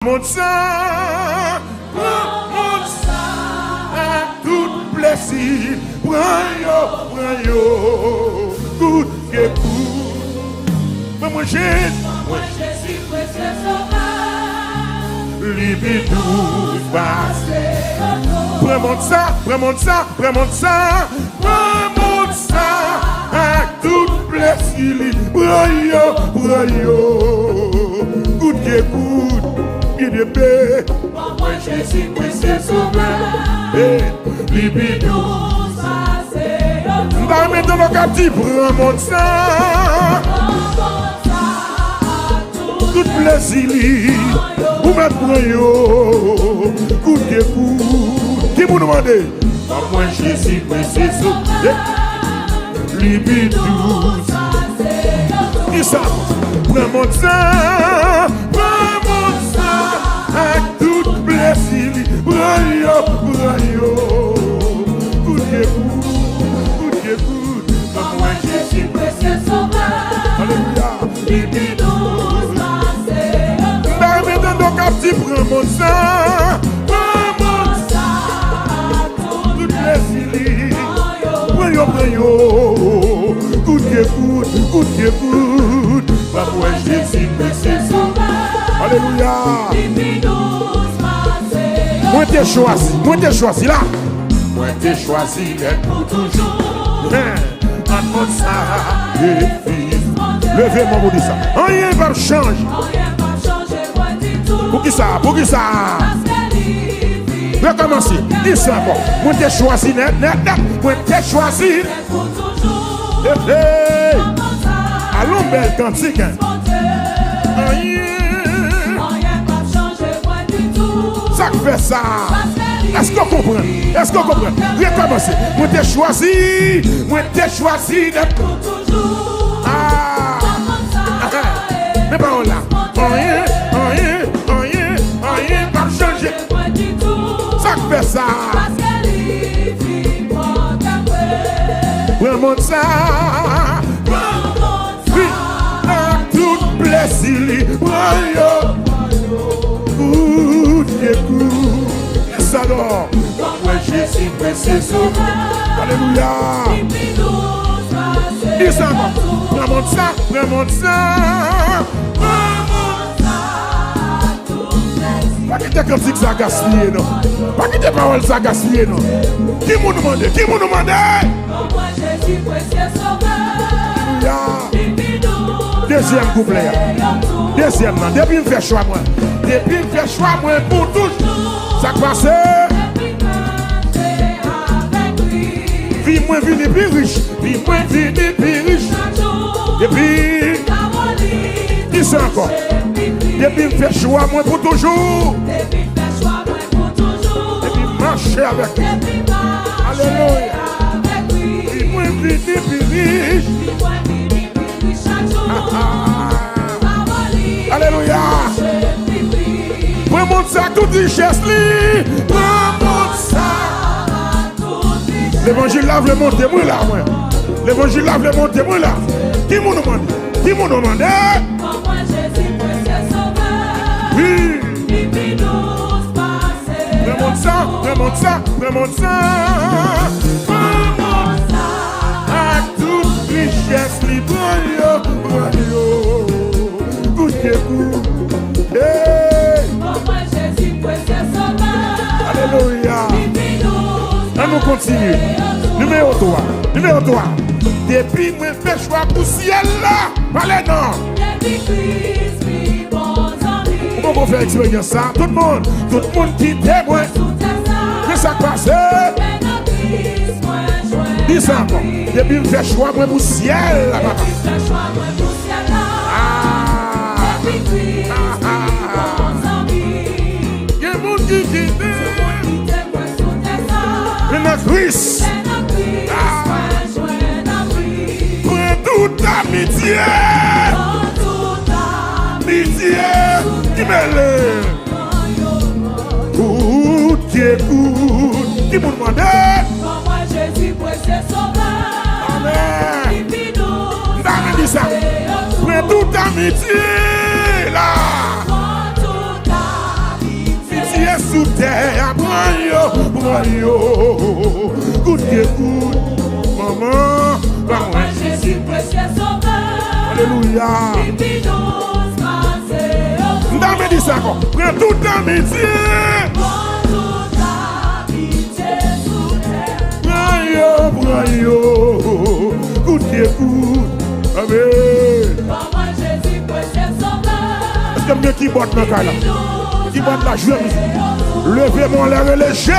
Mon sang, tout plaisir, prends yo, tout que pour. Moi Jésus, précieux sauveur, libère tout passé. Prends mon sang, prends mon sang, tout plaisir, prends yo, tout que de paix. Moi Jésus, précieux sauveur, libère tout passé. Dans le captif, prends mon sang. Tout plaisir, vous me prenez, coup de coup. Qui vous demande? Moi Jésus, précieux sauveur, libère tout. Qui ça? Prends mon sang, tout plaisir, prends yo, coup de coup. Moi Jésus, précieux sauveur, alléluia, libère tout. Prends mon sang, tout plaisir, prends yo, coup de coup, moi Jésus, précieux sauveur, alléluia. Moi t'ai choisi là, moi t'ai choisi pour toujours, en mon sang, levez-moi pour dire ça, rien va changer. Pour qui ça? Recommencer. Dis ça bon. Moi t'ai choisi net. Moi t'ai choisi. Allons belle cantique. Ça fait ça. Est-ce qu'on comprend? Recommencer. Moi t'ai choisi net. Mais pas là. Rien va changer. Ça fait ça. Prends mon sang. Tout plaisir. Prends yo. Ça dort. Moi Jésus, précieux sauveur. Alléluia. Dis ça. Prends mon sang. Pas que tes cantiques ça gaspillé non. Pas que tes paroles ça gaspillé non. Qui m'ont demandé? Moi Jésus, précieux sauveur. Deuxième couplet. Deuxième non. Depuis me fait choix moi pour tout. Ça passe. Vie moins vini plus riche. Depuis. Dis ça encore. Depuis me fait choix moi pour toujours. Depuis marcher avec lui. Alléluia. Depuis moi vini plus riche. Alléluia. Prends mon sac toute richesse li. L'évangile lave le monde témoin là moi. L'évangile lave le monde témoin là. Qui m'ont demandé? Moi Jésus, précieux sauveur. Oui. Prends mon sang. Toute richesse li. Prends yo. Coup de coup. Moi Jésus, précieux sauveur. Alléluia. On nous continue. Numéro 3. Depuis moi fait choix pour ciel là. Allez non. On va faire expérience ça. Tout le monde qui témoigne. Qu'est-ce qui passe? Dis ça encore. Depuis moi fait choix pour ciel là. Il y a un monde qui Christ. Prends toute amitié. Qui me lève. Tout qui écoute. Qui me demande. Moi Jésus, précieux sauveur. Amen. Dis ça. Prends toute amitié là. sous terre, prends yo. Good que good, maman, Pour moi, Jésus, précieux sauveur. alléluia. Qui nous passe Dame dit ça encore. Prends toute amitié. Prends toute l'amitié sous terre. Prends yo. Good que good. Amen. Pour moi, Jésus, précieux sauveur. Est-ce que mieux qui botte dans le cas là? Qui botte la joie? Levez-moi les relâchés.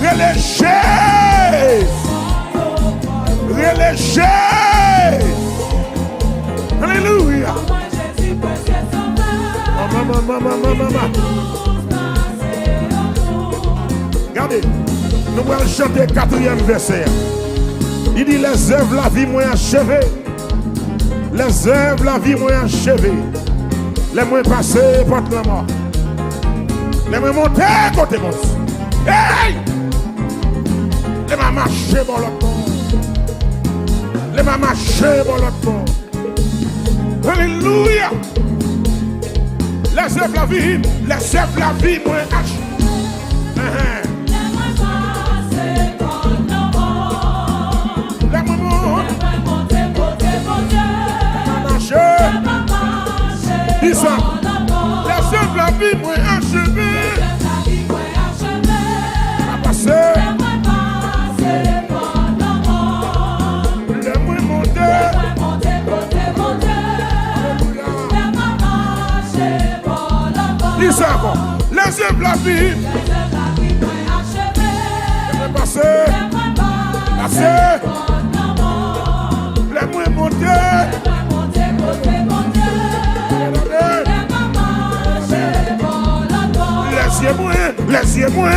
Relâchez. Relâchez. Alléluia. Pour moi, Jésus, précieux sauveur. Maman. Regardez, nous allons chanter le 4e verset. Il dit les œuvres la vie moins achevée. Les œuvres la vie moins achevée. Les moins passés portent la mort. Les moins montés côté mon. Hey! Les moins marchés pour l'autre bord. Les moins marchés pour l'autre bord. Alléluia. Les œuvres la vie moins achevée. Dis ça. Les œuvres la vie moins achevée. A passé. Les moins montés. Dis ça encore. Les œuvres la vie. Les moins passé. Les moins montés. Les yeux moins,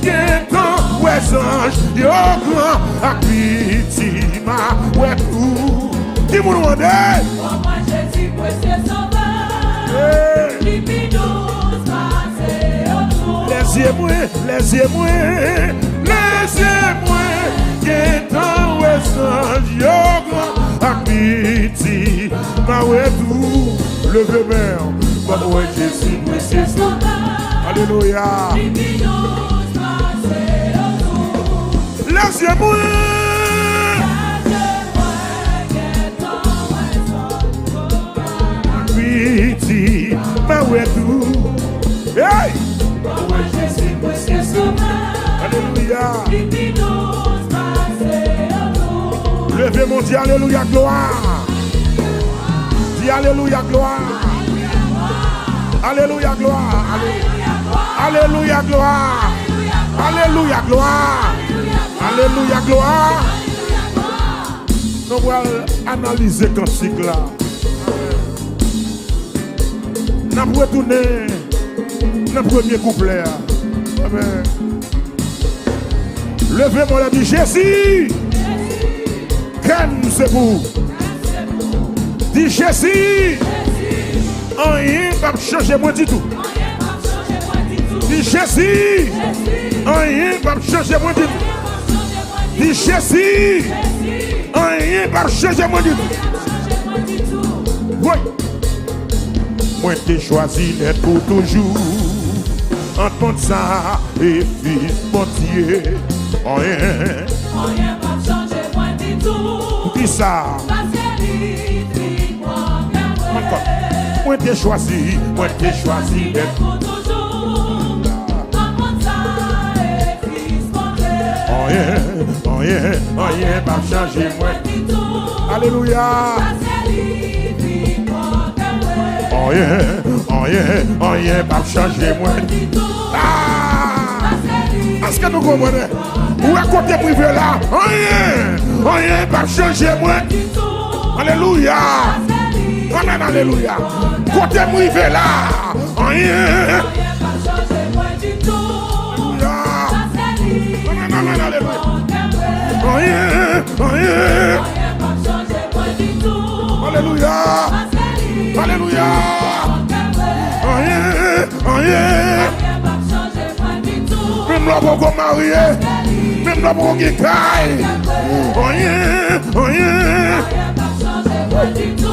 qui ton ouessage, yo grand, à piti, ma ouais tout. Qui vous demande? Pour moi, Jésus, précieux sauveur. Qui nous passe autour. Les yeux moins, qui ton ouessage, yo grand, à piti, ma ouais tout. Levez mère. Comme ouais Jésus, précieux sauveur. Alléluia. Les yeux mouillés. Piti, ma ouais tout. Hey! Ouais Jésus, précieux sauveur. Alléluia. Levez mon Dieu, alléluia, gloire. Dis alléluia, gloire. Alléluia, gloire. Alléluia, gloire. Alléluia, gloire. Alléluia, gloire. Nous allons analyser le cantique là. Nous allons retourner dans le premier couplet. Amen. Levez-moi la dit Jésus. Qu'est-ce c'est pour? Dis Jésus. Rien ne va changer moi du tout. Dis Jésus. Rien ne va changer moi du tout. Dis Jésus. Rien ne va changer moi du tout. Oui. Moi t'ai choisi d'être pour toujours. Entre ça et fils mon Dieu. Rien. Rien va changer moi du tout. Dis ça. Moi t'ai choisi d'être pour toujours. Entre ça et fils mon Dieu. Rien va changer moi du tout. Alléluia. Rien va changer moi du tout. Est-ce que nous comprenons? Où est côté privé là? Rien va changer moi du tout. Alléluia. Amen, alléluia. Côté privé là. Rien va changer moi du tout. Amen, alléluia. Rien va changer moi du tout. Alléluia. Alléluia. Rien va changer moi du tout. Même là pour qu'on marie, même là pour qu'on caille. Rien va changer moi du tout.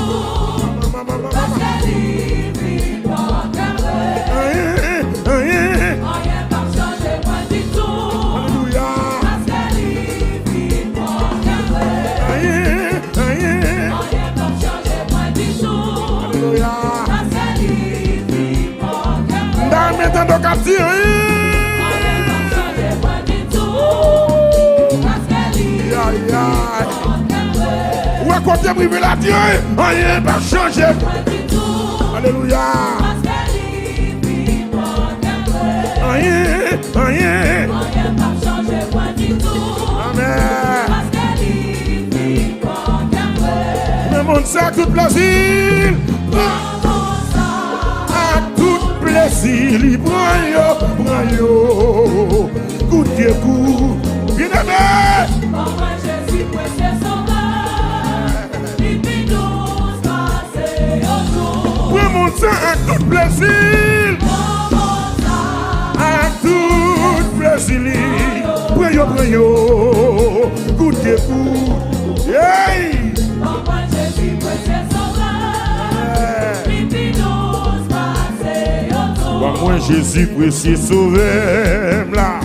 de quartier. Aïe, aïe. Où est côté privé la Dieu? Rien va changer. Alléluia. Rien, rien. Amen. Le monde ça a tout plaisir. À tout plaisir. Il prend yo. Goûtez coup. Bien aimé. Le monde ça a tout plaisir. À tout plaisir. Prends yo. Goûtez coup. Hey! Moi Jésus précieux sauveur là.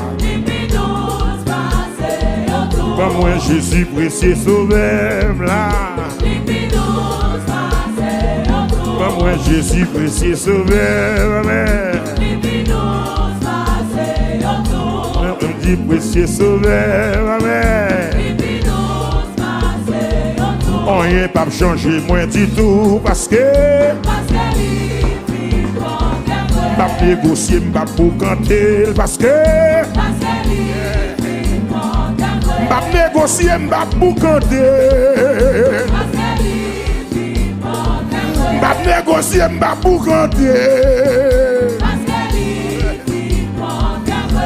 Moi Jésus précieux sauveur là. Moi Jésus précieux sauveur amen. On dit précieux sauveur amen. On rien pas changer moi du tout parce que m'a négocié, m'a pour canter parce que m'a négocié, m'a pour canter m'a négocié, m'a pour canter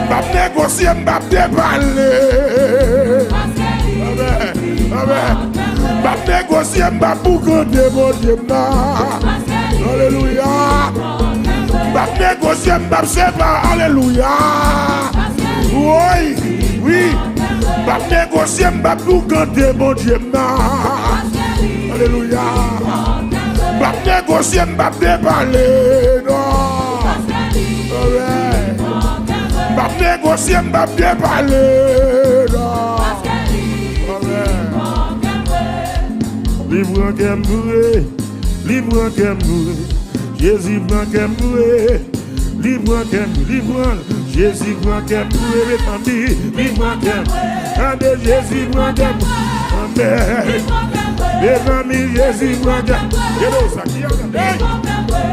m'a négocié, m'a déballer m'a négocié, m'a pour canter mon Dieu alléluia. M'a négocié, m'a séparé, alléluia. Oui, oui. M'a négocié, m'a tout canté, mon Dieu, alléluia. M'a négocié, m'a déballé, non. M'a négocié, m'a déballé, non. Libre en Kembouré, libre en Kembouré. Jésus prend Kembouré, libre en Kembouré, libre en Jésus prend Kembouré, mes familles, libre en Kembouré, Jésus prend Kembouré, amen. Les familles, Jésus prend Kembouré,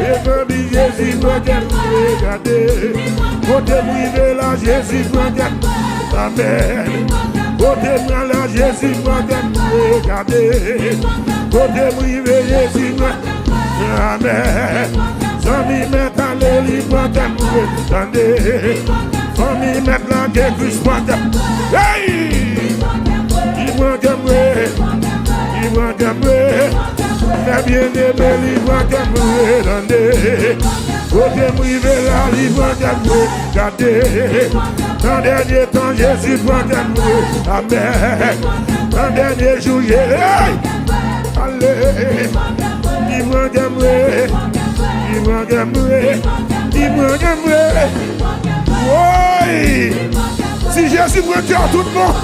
les familles, Jésus prend Kembouré, regardez, côté privé là, Jésus prend Kembouré, amen. Côté prend là, Jésus prend Kembouré, regardez, côté privé, Jésus prend amen. Famille met à l'élite, attendez. Famille met la guerre, plus hey! Il prend Kembouré, il prend Kembouré. Les bien-aimés, il prend Kembouré, attendez. Côté privé là, il prend Kembouré, regardez. Dans dernier temps, Jésus prend Kembouré, amen. Dans dernier jour, Jésus, allez. Il prend Kembouré, il prend Kembouré, il prend Kembouré. Oui! Si Jésus prend cœur tout le monde,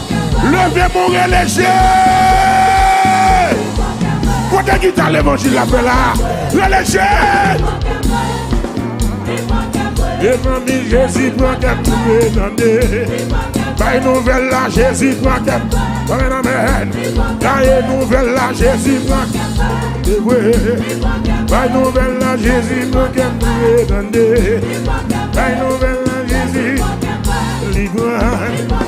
levez mon léger. Côté qui t'a l'évangile la paix là, léger. Et famille, Jésus prend Kembouré, attendez. Pas une nouvelle là, Jésus prend Kembouré, amen. Pas une nouvelle là, Jésus prend Kembouré. Pas une nouvelle là, Jésus prend Kembouré, attendez. Pas une nouvelle là, Jésus libre.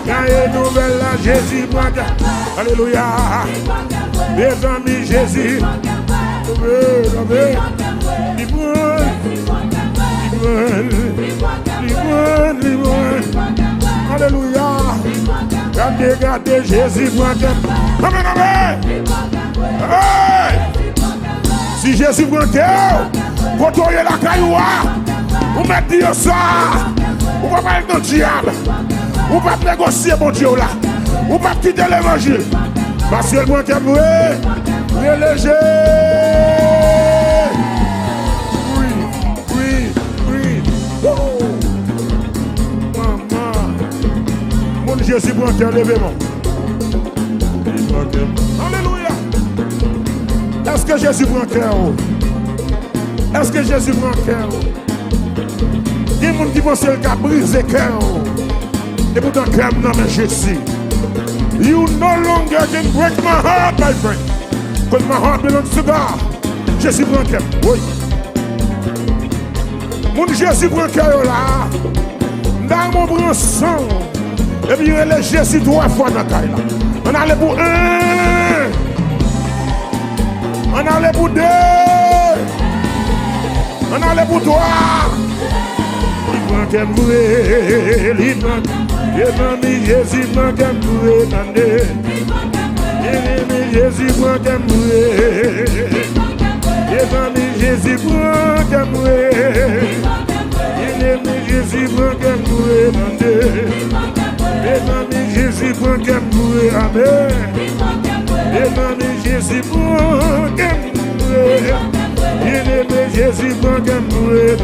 Pas une nouvelle là, Jésus prend Kembouré, alléluia. Les amis, Jésus libre. Alléluia. Regardez Jésus prend Kembouré. Amen, amen. Amen. Si Jésus prend cœur, quand on est la cailloua, vous mettez dire ça. Vous ne pouvez pas être dans le diable. Vous ne pouvez pas négocier mon Dieu là. Vous ne pouvez pas quitter l'évangile. Parce que le prend Kembouré, il est léger. Mon Jésus prend cœur, levez-moi. Alléluia. Est-ce que Jésus prend cœur? Est-ce que Jésus prend cœur? Il y a des gens qui pensent qu'il a brisé le cœur. Et pourtant, cœur, non, mais Jésus. You no longer can break my heart, my friend. Because my heart belongs to God. Jésus prend le cœur. Oui. Mon Jésus prend le cœur là. Dans mon bras sang. Et puis, il est Jésus 3 fois dans la caille là. On allait pour 1. On allait pour 2. On allait pour 3. Il prend qu'un brûle. Il prend Jésus prend qu'un brûle. Jésus prend qu'un brûle. Jésus prend qu'un brûle. Jésus prend qu'un brûle. Jésus prend qu'un brûle. Amen. Jésus prend qu'un brûle. Jésus prend qu'un brûle.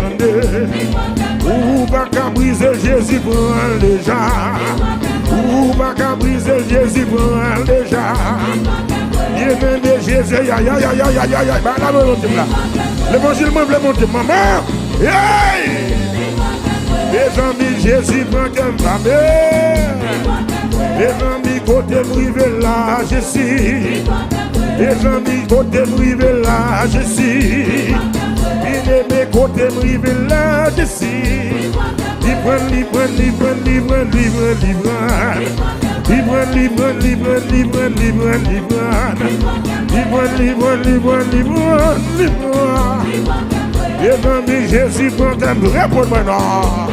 Ou pas qu'à briser Jésus prend déjà. Ou pas qu'à briser Jésus prend déjà. Jésus, aïe aïe aïe aïe aïe aïe aïe. L'évangile me veut monter, maman. Les amis, Jésus prend qu'un brûle. Les amis, côté privé là, je suis. Les amis, côté privé là, je suis. Bien-aimé, côté privé là, je suis. Libre. Les amis, Jésus prend un vrai pour moi, non.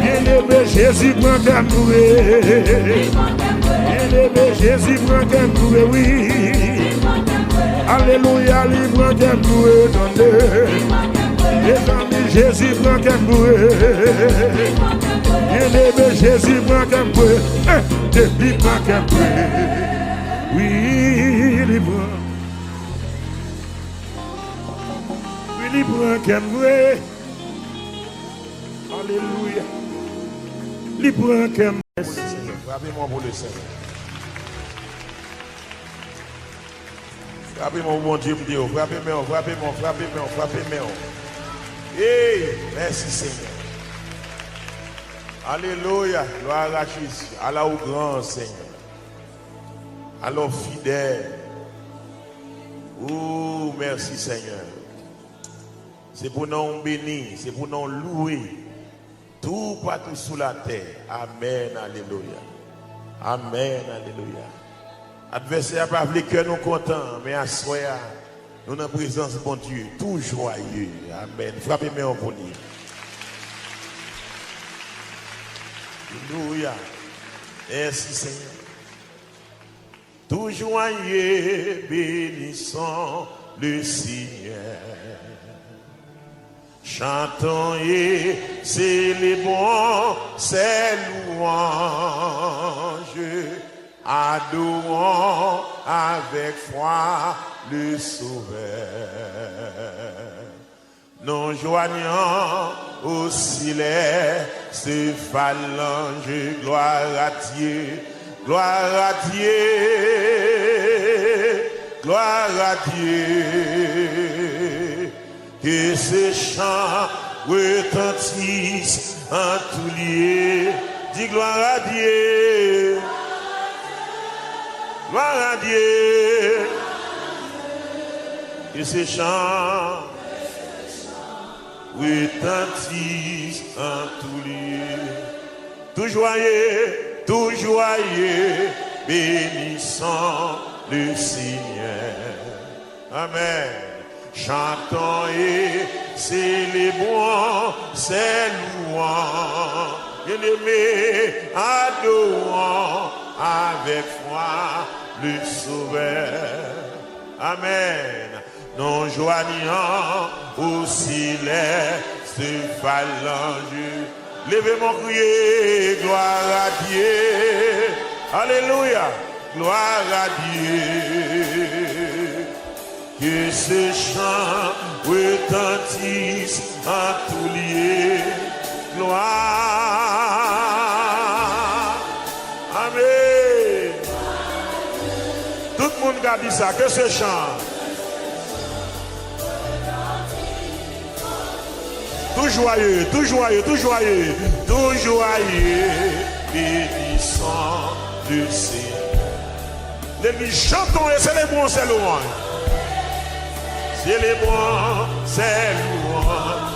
Bien-aimé, Jésus prend un vrai. Bien-aimé, Jésus prend un vrai, oui. Alléluia, il prend un vrai, les amis, Jésus prend un vrai. Bien-aimé, Jésus prend un vrai. Il prend un vrai. Oui, il prend. Il prend qu'un vrai. Alléluia. Il prend qu'un vrai. Frappez-moi pour le Seigneur. Frappez-moi, mon Dieu, frappez-moi. Hey, merci Seigneur. Alléluia. Gloire à Jésus. Allah au grand Seigneur. Alors fidèle. Oh, merci Seigneur. C'est pour nous bénir, c'est pour nous louer. Tout partout sous la terre. Amen, alléluia. Amen, alléluia. Adversaire n'a pas voulu que nous contents, mais à soi, nous sommes en présence de bon Dieu, tout joyeux. Amen. Frappez-moi pour lui. Alléluia. Merci Seigneur. Tout joyeux, bénissons le Seigneur. Chantons et célébrons ses louanges, adorons avec foi le Sauveur. Nous joignons au céleste phalange, gloire à Dieu, gloire à Dieu, gloire à Dieu. Que ces chants retentissent en tout lieu. Dis gloire à Dieu. Gloire à Dieu. Que ces chants retentissent en tout lieu. Tout joyeux, bénissons le Seigneur. Amen. Chantons et célébrons ses louanges. Bien-aimés, adorons avec foi le Sauveur. Amen. Nous joignons au céleste phalange. Levez mon crier, gloire à Dieu. Alléluia, gloire à Dieu. Que ces chants retentissent en tout lieu. Gloire. Amen. Tout le monde a dit ça. Que ces chants. Tout tout joyeux, tout joyeux, tout joyeux, tout joyeux, bénissant le Seigneur. L'église, chantons et célébrons ces louanges. Célébrons ces louanges.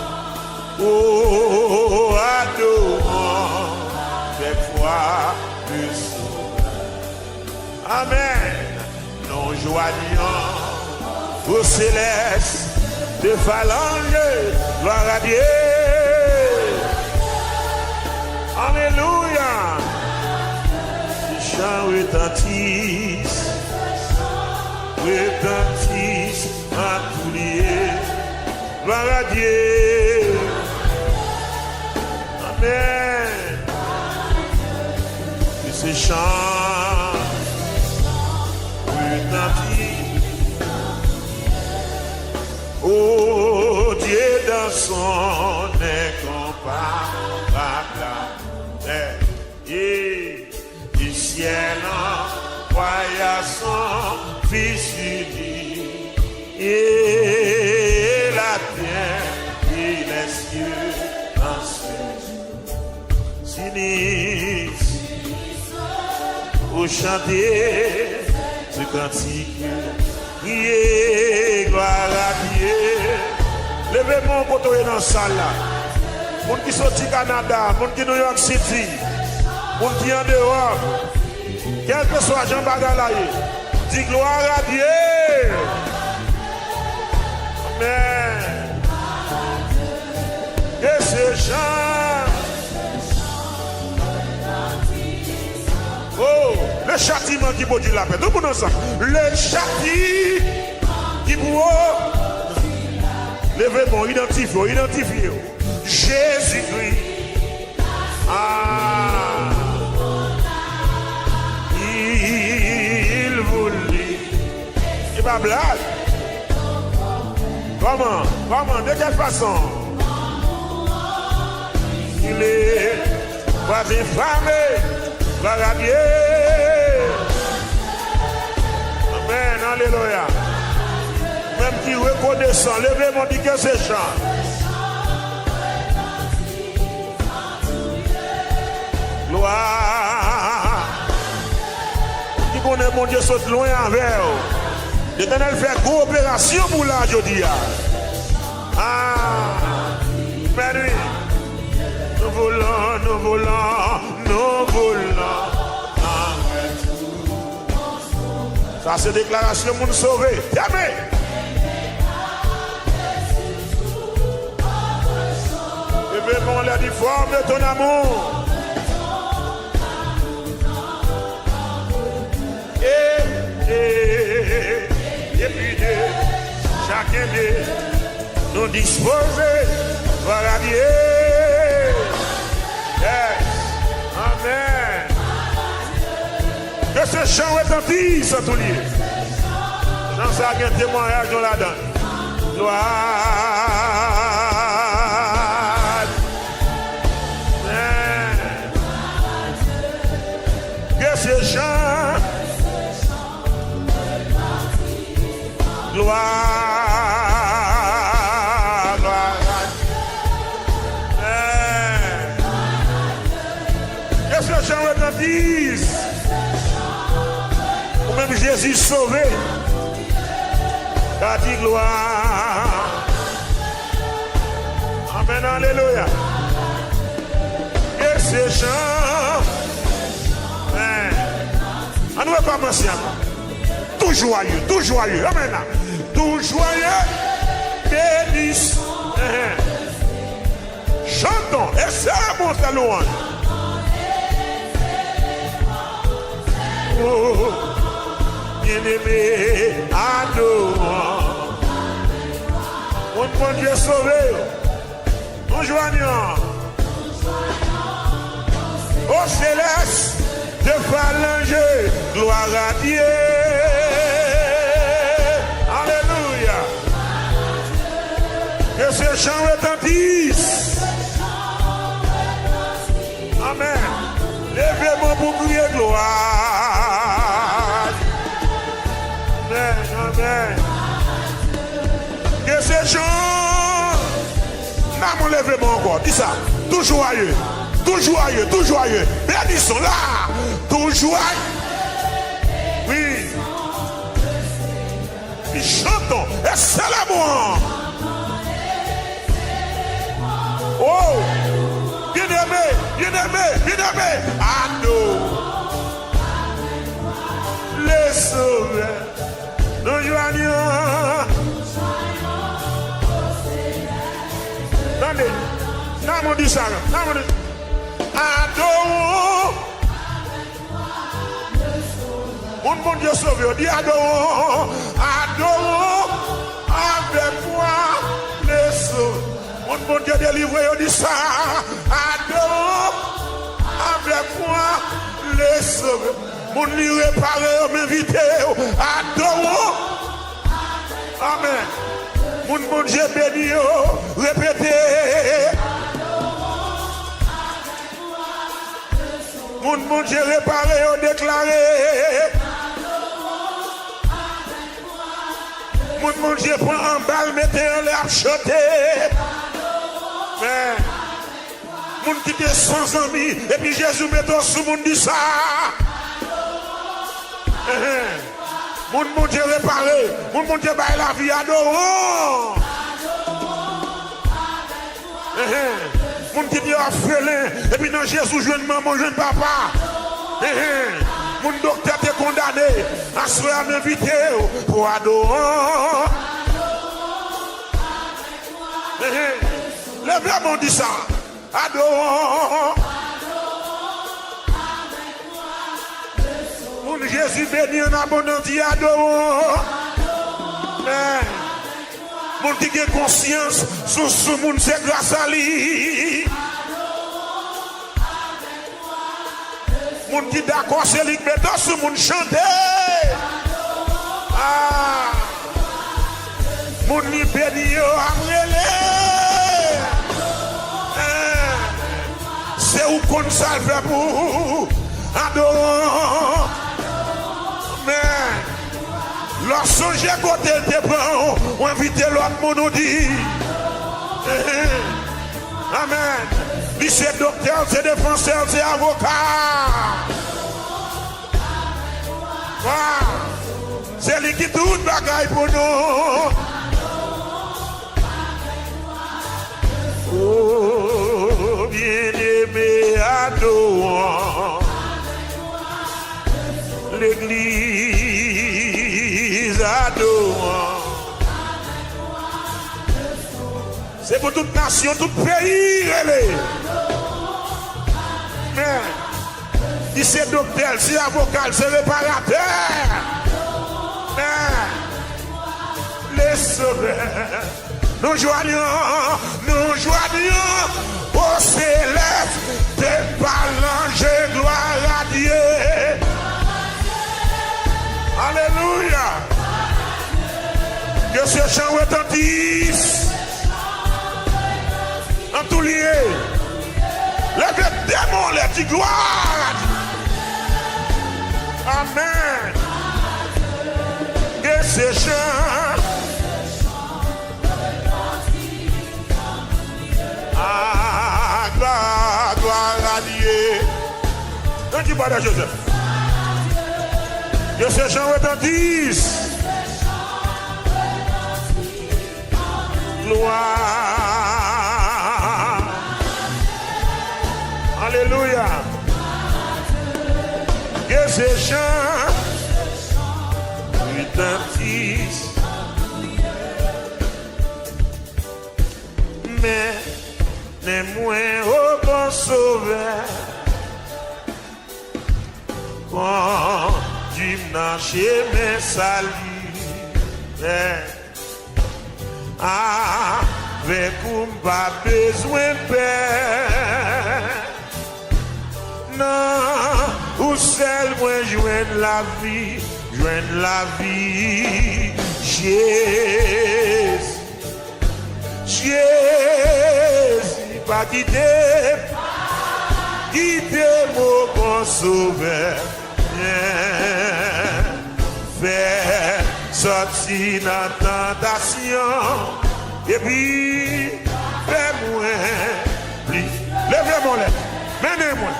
Oh, adorons cette fois le Sauveur. Amen. Nous joignons au céleste de phalanges, gloire à Dieu. Alléluia. Les chants retentissent à tous lieux, gloire à Dieu. Amen. Et ces chants retentissent. Oh Dieu dans son incomparable et du ciel envoya son Fils unique et la terre et les cieux dans ce s'unissent pour chanter ce cantique. Gloire à Dieu. Levez mon poteau dans la salle là. Moun qui sorti Canada, moun qui New York City, moun qui en dehors, quel que soit Jean Bagalaye, dis gloire à Dieu. Amen. Et ces gens, oh, le châtiment qui produit la paix. Tout le monde ensemble. Le châtiment qui produit. Levez-moi, identifiez. Jésus-Christ. Ah. Il voulait. C'est pas blague. Comment? De quelle façon? Il est pas infamé. Gloire à Dieu. Amen. Alléluia. Même qui reconnaissant, levez-moi, dit que c'est chant. Gloire. Qui connaît mon Dieu saute loin avec vous. L'Éternel fait coopération pour là, je dis. Ah. Mais oui. Nous voulons. Ça c'est déclaration pour nous sauver. Jamais. Levez-moi la difforme de ton amour. Et puis de chacun de nous disposer. Voilà Dieu. Yes. Amen. Que ce chant retentisse à tous lieux. Dans ça, il y a un témoignage dans la donne. Gloire. Amen. Que ce chant. Gloire. Amen. Que ce chant retentisse. Même Jésus sauvé, a dit gloire. Amen, alléluia. Et ces gens, on ne va pas commencer encore. Tout joyeux, amen. Tout joyeux, bénisse. Chantons, et c'est bon sa louange. Oh. Bien-aimé, adorant. Mon Dieu sauvé. Nous joignons au céleste de phalange. Gloire à Dieu. Alléluia. Que ce chant retentisse. Amen. Levez-moi pour crier gloire. Amen. Que ces chants N'a mon lèvement encore. Dis ça. Tout joyeux. Tout joyeux. Tout joyeux. Bénissons là. Tout joyeux. Oui. Et chantons. Et célébrons. Oh. Bien-aimé. Bien-aimé. Bien-aimé. Ado. Les sauveurs. Nous joignons. Attendez. Non, mon dit ça. Non, mon dit. Adorons. Mon bon Dieu sauvé. Dis adorons. Adorons. Avec moi. Les sauveurs. Mon bon Dieu délivré. Dis ça. Adorons. Avec moi. Les sauveurs. Mon lit réparé. M'inviter. Adorons. Amen. Mon bon Dieu béni, répétez. Mon bon Dieu réparé, déclaré. Mon bon Dieu prend en balle, mettez en l'air, chanter. Mais, mon qui était sans amis, et puis Jésus mettons sous mon dit ça. Mon bon Dieu réparé, mon bon Dieu baille la vie, adorons. Mon qui dit orphelin, et puis non Jésus jeune maman, jeune papa. Mon docteur t'est condamné, à se faire m'inviter pour adorer. Le verbe dit ça, adorons. Mon Jésus béni en abondance, dit adorons. Mon qui a conscience, sous ce monde c'est grâce à lui. Mon qui d'accord, c'est lui qui met dans ce monde chanter. Mon qui béni c'est où qu'on salve pour adorons. Mais lorsque j'ai côté tes parents, on invite l'autre monde dit. Amen. Lui c'est docteur, c'est défenseur, c'est avocat. Wow. C'est lui qui tout bagaille pour nous. Oh, bien-aimé, adorons. L'église adorant. C'est pour toute nation, tout pays. Mais, il c'est docteur, c'est avocat, c'est réparateur. Mais, les sauveurs, nous joignons au céleste, des balanges, gloire à Dieu. Alléluia. Que ce chant retentisse en tout lieu. Les démons, les petits gloires. Amen. Que ce chant gloire à Dieu. On dit pas de Joseph. Que ce chant retentisse. Gloire. Alléluia. Que ce chant retentisse. Mais moins au bon sauveur. Quand tu m'as chez mes salis, avec pas besoin de paix. Non, ou seul moi joindre la vie, Jésus, pas quitter mon bon sauveur. Faire sortir la tentation et puis fais-moi Menez-moi.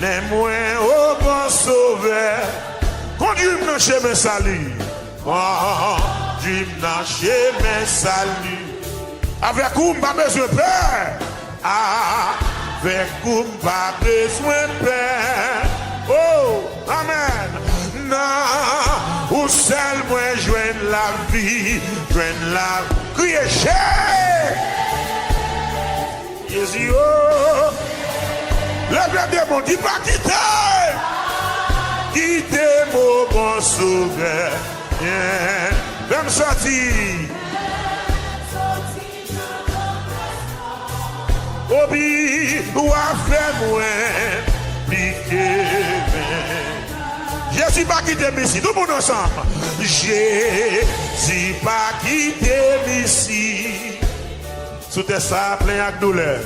Menez-moi au bon sauveur. Conduis-moi dans chemin salut. Conduis-moi dans chemin salut. Avec vous, pas besoin de peur. Avec vous, pas besoin de peur. Oh, amen. Non, ou seul moi joindre la vie, joindre la crier cher. Jésus, oh, le peuple de mon dit pas quitter. Quitter mon bon sauveur. Même sortir. Obi, ou a fait moins, piqué. Jésus pas quitté ici, tout le monde ensemble. Jésus pas quitté ici. Sous tes sables, plein avec douleur.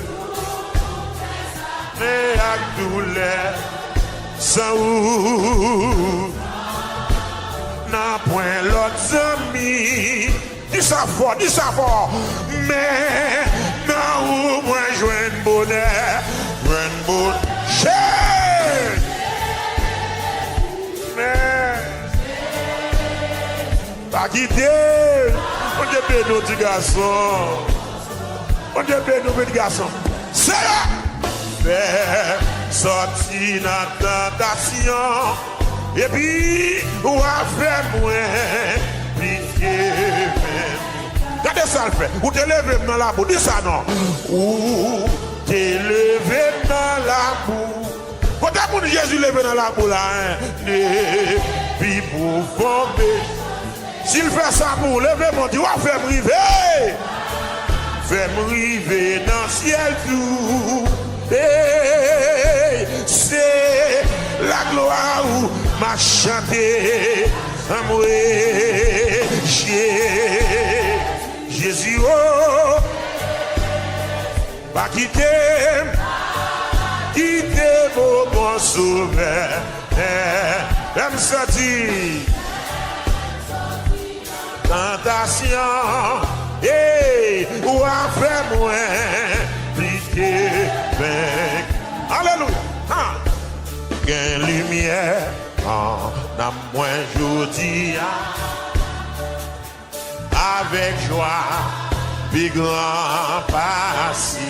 Plein avec douleur. Sans ou. N'a point l'autre ami. Dis ça fort. Mais, non, ou moins joindre bonheur. Joindre bonheur. Pas quitter. On te paie nos petits garçons. On te paie nos petits garçons. C'est là. Faire sortir dans la tentation. Et puis, on va faire moins. Pitié. Regardez ça le fait. Ou te lever dans la boue. Dis ça non. Ou te lever dans la boue. Quand est-ce que Jésus levé dans la boue là? Puis pour former. S'il fait ça pour lever mon Dieu, fais me river. Fais me river dans le ciel tout. Hey, c'est la gloire où m'a chanté. Jésus, oh, pas quitter mon bon sauveur. Même sortir. Tentation, et ou a fait moins, pliqué, bec. Alléluia. Gain lumière, en a moins jodi, avec joie, puis grand passé.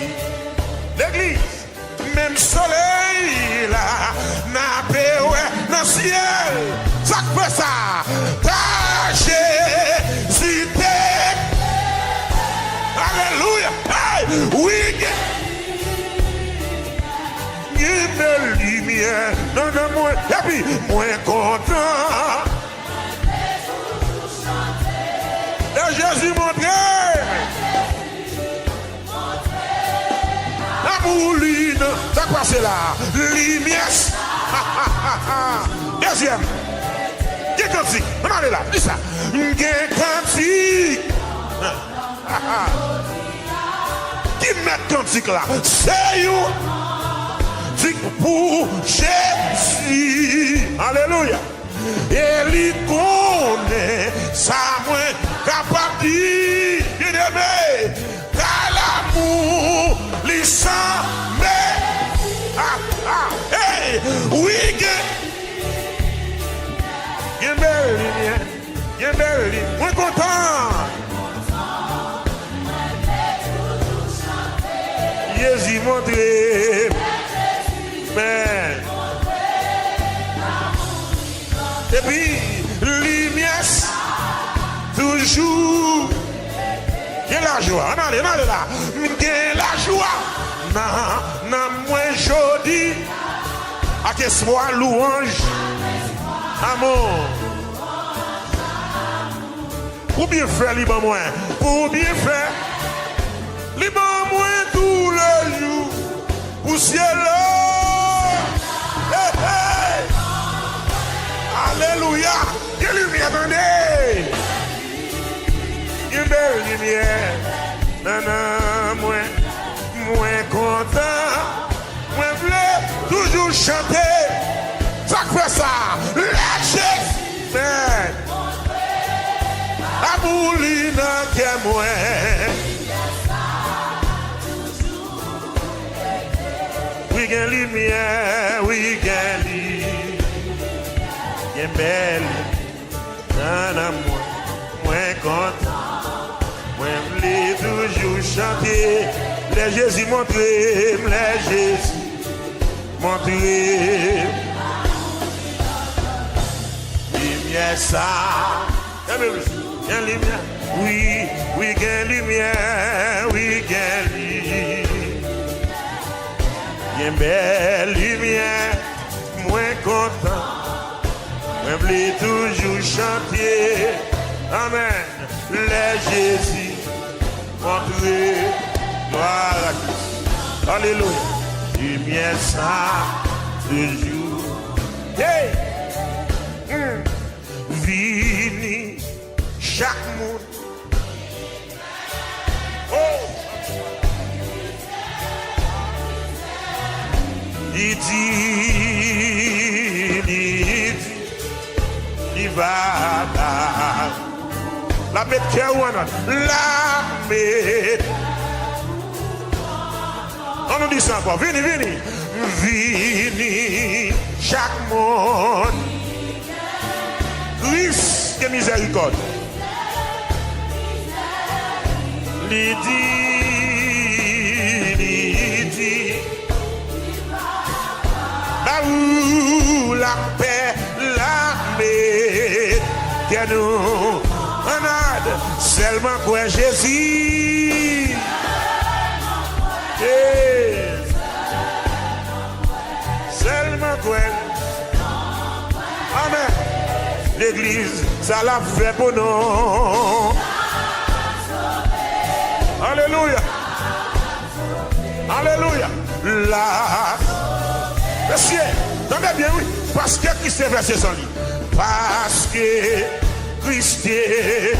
L'église, même soleil là, n'a pas dans le ciel, ça fait ça. Jésus, alléluia, hey, oui, une lumière, non, moi, et puis, moins content, et Jésus montré, la mouline, ça quoi c'est là, lumière, deuxième. Qui cantique? On est là, dis ça. Qui cantique? Qui met cantique là? C'est you. C'est pour Jésus. Alléluia. Et il connaît ça, moi, capable de dire, bien aimé, qu'à l'amour, les sangs, mais, hey, oui, bien belle lumière, bien belle lumière, moins content. Jésus montré, mais, et puis, lumière, toujours, il y a la joie, on est là, il y a la joie, non, moins jodi, à que soit louange. Amour. Pour bien faire, libre moins. Pour bien faire, libre moins tous les jours. Pour ciel. Hey, hey. Alléluia. Quelle lumière, attendez. Une belle lumière. Non, moins content. Moins bleu. Toujours chanter. Ça fait ça. Lâchez. La mouline qui est moins. Oui, gain lumière, oui, gain lumière, belle, nan moins content, moins voulais toujours chanter, les Jésus montré, les Jésus montré, lumière ça, gain lumière, oui, oui, gain lumière, oui, gain lumière. Une belle lumière, moins content, moins voulais toujours chanter. Amen. Les Jésus, montré, gloire à Christ. Alléluia. Lumière ça, toujours. Hey! Vini, chaque monde. Oh! Il va la bête qui est où la bête. On nous dit ça encore. Vini, vini. Vini, chaque monde. Christ, que miséricorde. Lydie. La paix, la paix, que nous en aide, seulement quoi Jésus. Seulement quoi. Amen. L'église, ça l'a fait pour nous. Alléluia. Alléluia. La Monsieur, entendez bien, oui. Parce que Christ est versé son lit. Parce que Christ est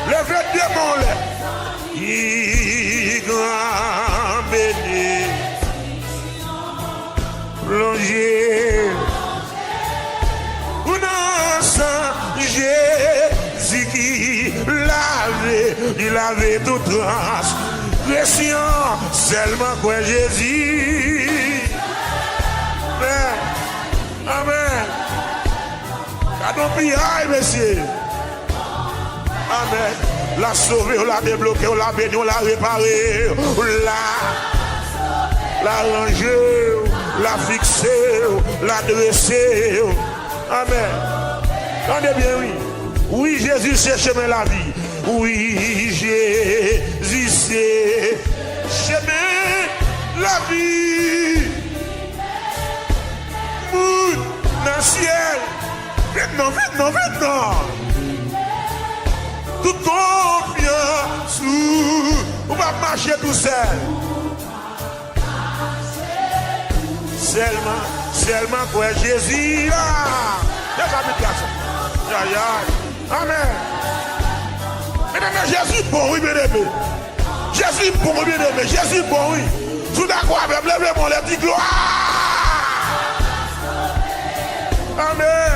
levé de mon lait. Il grand béni. Plongé. Ou non, sans Jésus qui il avait toute transgression. Seulement quoi Jésus. Amen. Amen. Cadeau pillage, monsieur. Amen. La sauver, on l'a débloqué, on l'a béni, on l'a réparé, on l'a rangé, l'a fixé, l'a dressé. Amen. Entendez bien, oui. Oui, Jésus, c'est chemin la vie. Oui, Jésus, c'est chemin la vie. Dans le ciel, maintenant, maintenant, maintenant. Tout confiance, on va marcher tout seul. Seulement quoi Jésus là. Amen. Mesdames, Jésus bon, oui, bien aimé. Jésus bon, oui, bien aimé. Jésus bon, oui. Tout d'accord avec levez mon les petits gloire. Amen.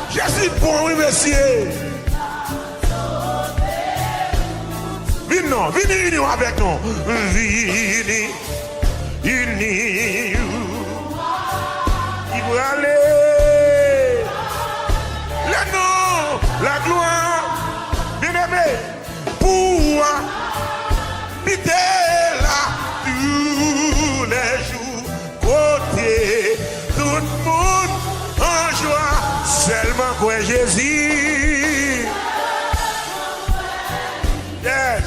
Jésus bon, oui, monsieur. Venez, venez avec nous. Venez, unis. Il va aller. Le nom, la gloire. Bien aimé. Pour habiter là tous les jours. Côté tout le monde en joie. Seulement quoi Jésus. Yes.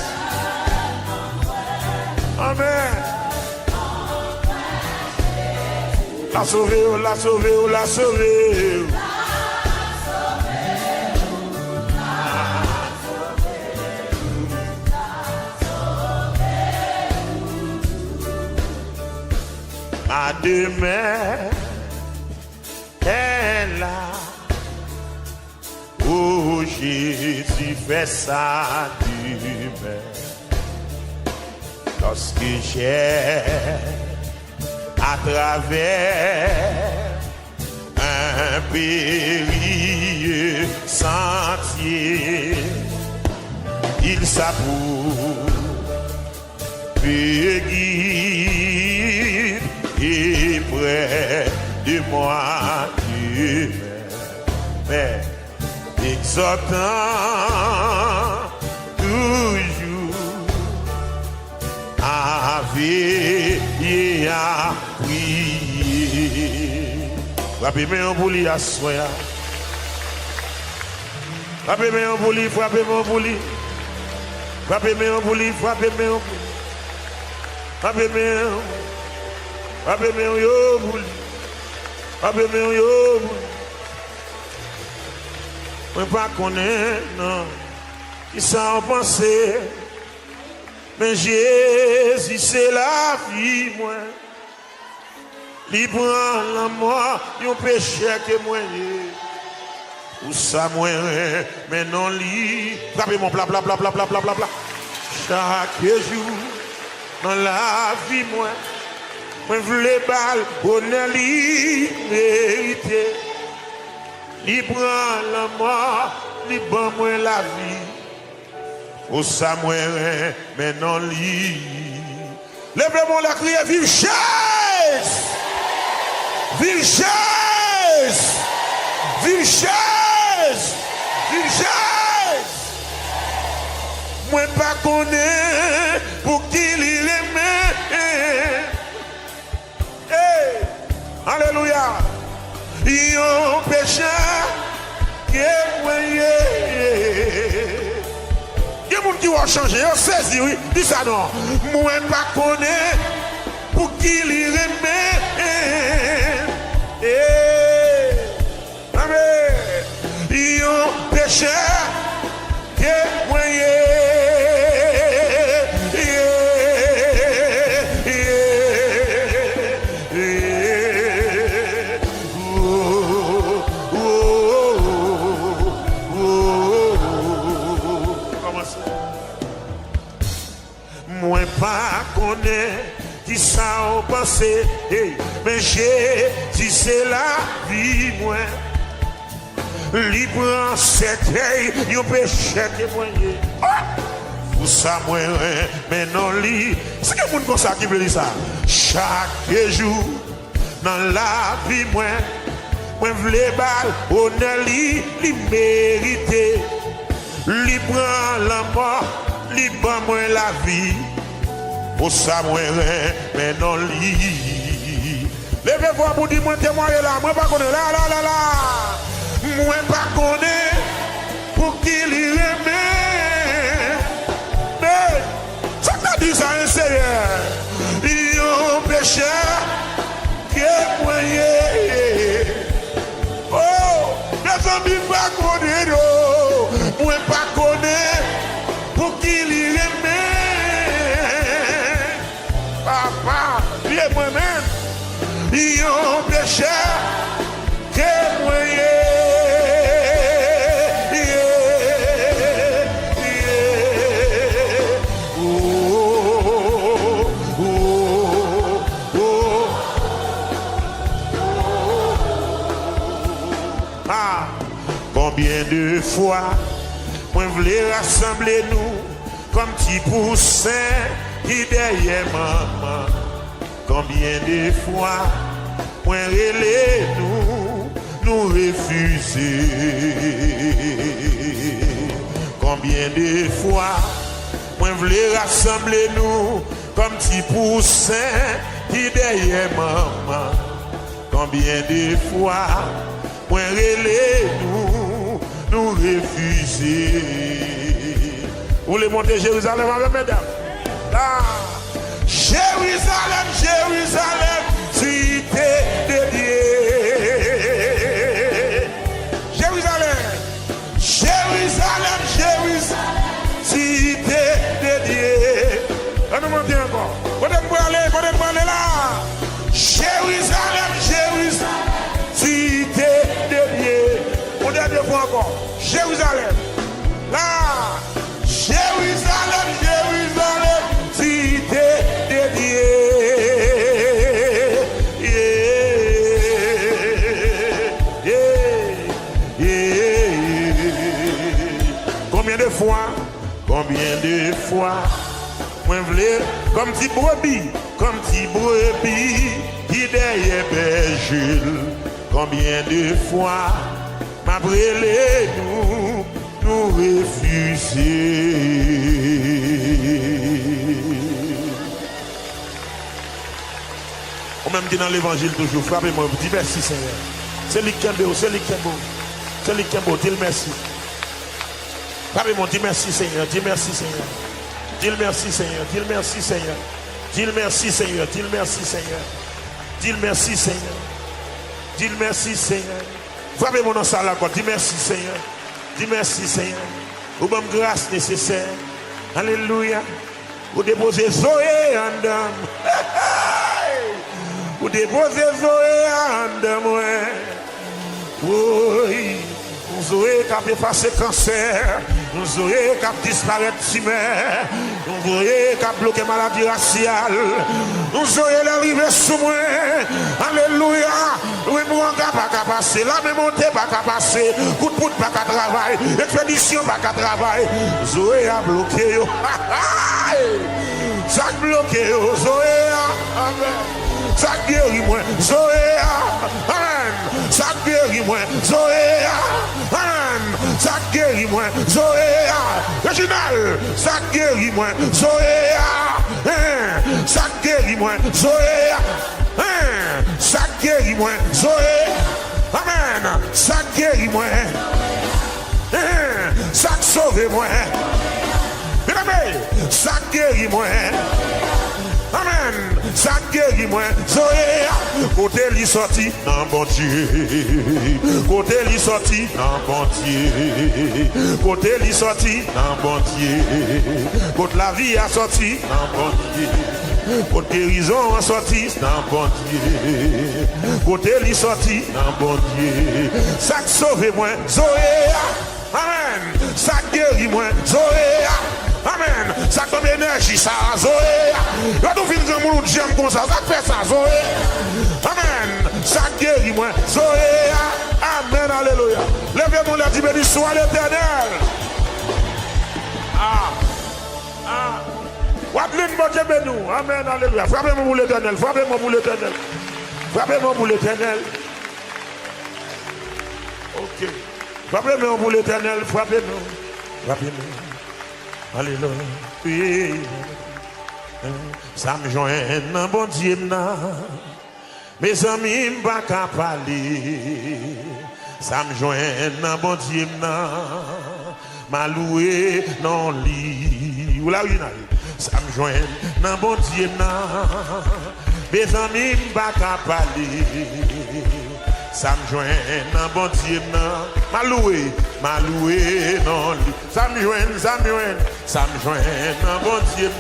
Amen. La sauver, la sauver, la sauver. À demain, est là. Oh Jésus fait ça demain. Lorsque j'ai à travers un périlleux sentier, il s'approche, guide et de moi qui m'aime, exhortant toujours à veiller à prier. Frappez-moi un bouli à soi. Frappez-moi un bouli, frappez-moi un bouli. Frappez-moi un bouli, frappez-moi un bouli. Frappez-moi un yo bouli. Frappez-moi un yo bouli. Je ne pas connaître, non. Qui s'en pensait. Mais Jésus, c'est la vie, moi. Il prend la mort, il péché que moi. Ou ça, moi, mais non, lui. Frappez mon bla bla bla bla bla bla bla bla. Chaque jour, dans la vie, moi, je veux les balles, on a mérité. Il prend la mort, il prend moi la vie. Ou ça, moi, mais non, lui. Lèvez-moi la criée, vive Jésus! Vive Jésus! Vive Jésus! Vive Jésus! Moi pas connaître pour qu'il il aime. Hey! Alléluia! Yon péché qui est moyen. Il y a des gens qui vont changer, ils saisi, oui. Dis ça non. Moi pas connaître pour qu'il il aime. Amen. Yon péché qui est moyen. Moi pas connaître qui ça au passé, mais j'ai dit c'est la vie moi. Libre cette veille, yon péché témoigné. Pour ça moi, mais non li. C'est que moun comme ça qui veut dire ça. Chaque jour dans la vie moi, moi v'lais bal, honneur li mérité. Libre la mort, libre moi la vie. Pour ça, moi, mais non, li. Levez-vous pour dire, moi, témoigner là. Moi, pas connaître là. Moi, pas connaître pour qu'il y aime. Mais, ça t'a dit ça, un Seigneur. Il y a un péché qui est moyen. Oh, les amis, pas connaître. Moi, pas connaître pour qu'il y aime. Papa, Dieu moi-même, il y a un péché qui est moyen. Ah, combien de fois, moi voulais rassembler nous comme petits poussins qui derrière maman. Combien de fois, moi relais nous refuser. Combien de fois, moi voulais rassembler nous comme petits poussins qui derrière maman. Combien de fois, moi relais nous refuser. Vous voulez monter Jérusalem avec mesdames? Ah. Jérusalem, Jérusalem, cité de Dieu. Jérusalem, Jérusalem, Jérusalem, cité de Dieu. On nous monte encore. Peut-être aller là. Jérusalem, Jérusalem, cité de Dieu. On dit deux fois encore. Jérusalem, là. Jérusalem, Jérusalem, cité de Dieu. Combien de fois, moi voulais, comme petit brebis, comme petit brebis qui derrière berger. Combien de fois m'a brûlé nous refuser. On même dit dans l'évangile toujours, frappez-moi, dis merci Seigneur. C'est lui qui est beau, c'est lui qui est beau. C'est lui qui est beau, dis le merci. Frappez-moi, dis merci Seigneur, dis merci Seigneur. Dis le merci Seigneur, dis le merci Seigneur. Dis le merci Seigneur, dis le merci Seigneur. Dis le merci Seigneur. Dis le merci Seigneur. Frappez-moi dans ça là, quoi. Dis merci Seigneur. Dis merci Seigneur. Vous bonne grâce nécessaire. Alléluia. Vous déposez Zoé en dame. Vous déposez Zoé en dame. Oui. Zoé qui a effacé cancer. Zoé qui a disparu tumeur. Zoé qui a bloqué maladie raciale. Zoé l'arrivée sous moi. Alléluia. Oui, moi, pas qu'à passer. La même montée, pas qu'à passer. Coup de poudre, pas qu'à travailler. Expédition, pas qu'à travailler. Zoé a bloqué. Ça a bloqué. Zoé a. Amen. Ça guérit moi. Zoé a. Amen. Ça guérit moi. Zoé a. Amen. Ça guérit moi. Zoé a. Réginal. Ça guérit moi. Zoé a. Ça guérit moi. Zoé a. Ça guérit moi, Zoé. Amen. Ça guérit moi. Ça sauve moi. Ça guérit moi. Amen. Ça guérit moi. Zoé. Côté lui sorti dans bon Dieu. Côté lui sorti dans bon Dieu. Côté lui sorti dans bon Dieu. Côté la vie a sorti dans bon Dieu. Côté guérison a sorti dans bon Dieu. Côté lui sorti dans bon Dieu. Ça sauve moi, Zoé. Amen. Ça guérit moi, Zoé. Amen. Ça comme énergie, ça, Zoé. Là, nous finissons mon j'aime comme ça. Ça fait ça, Zoé. Amen. Ça guérit moi, Zoé. Amen. Alléluia. Levez-nous la dit béni soit l'Éternel. Wablin, bon Dieu, bénou. Amen, alléluia. Frappez-moi pour l'Éternel. Frappez-moi pour l'Éternel. Frappez-moi pour l'Éternel. Ok. Frappez-moi pour l'Éternel. Frappez-moi. Frappez-moi. Alléluia. Ça me joint dans bon Dieu. Mes amis ne pas qu'à parler. Ça me joint dans bon Dieu. Ma loué non lit. Ou la une. Ça me joint dans bon Dieu. Mes amis ne pas qu'à parler. Ça me joint dans bon Dieu. Ma loué non lit. Ça me joint dans bon Dieu.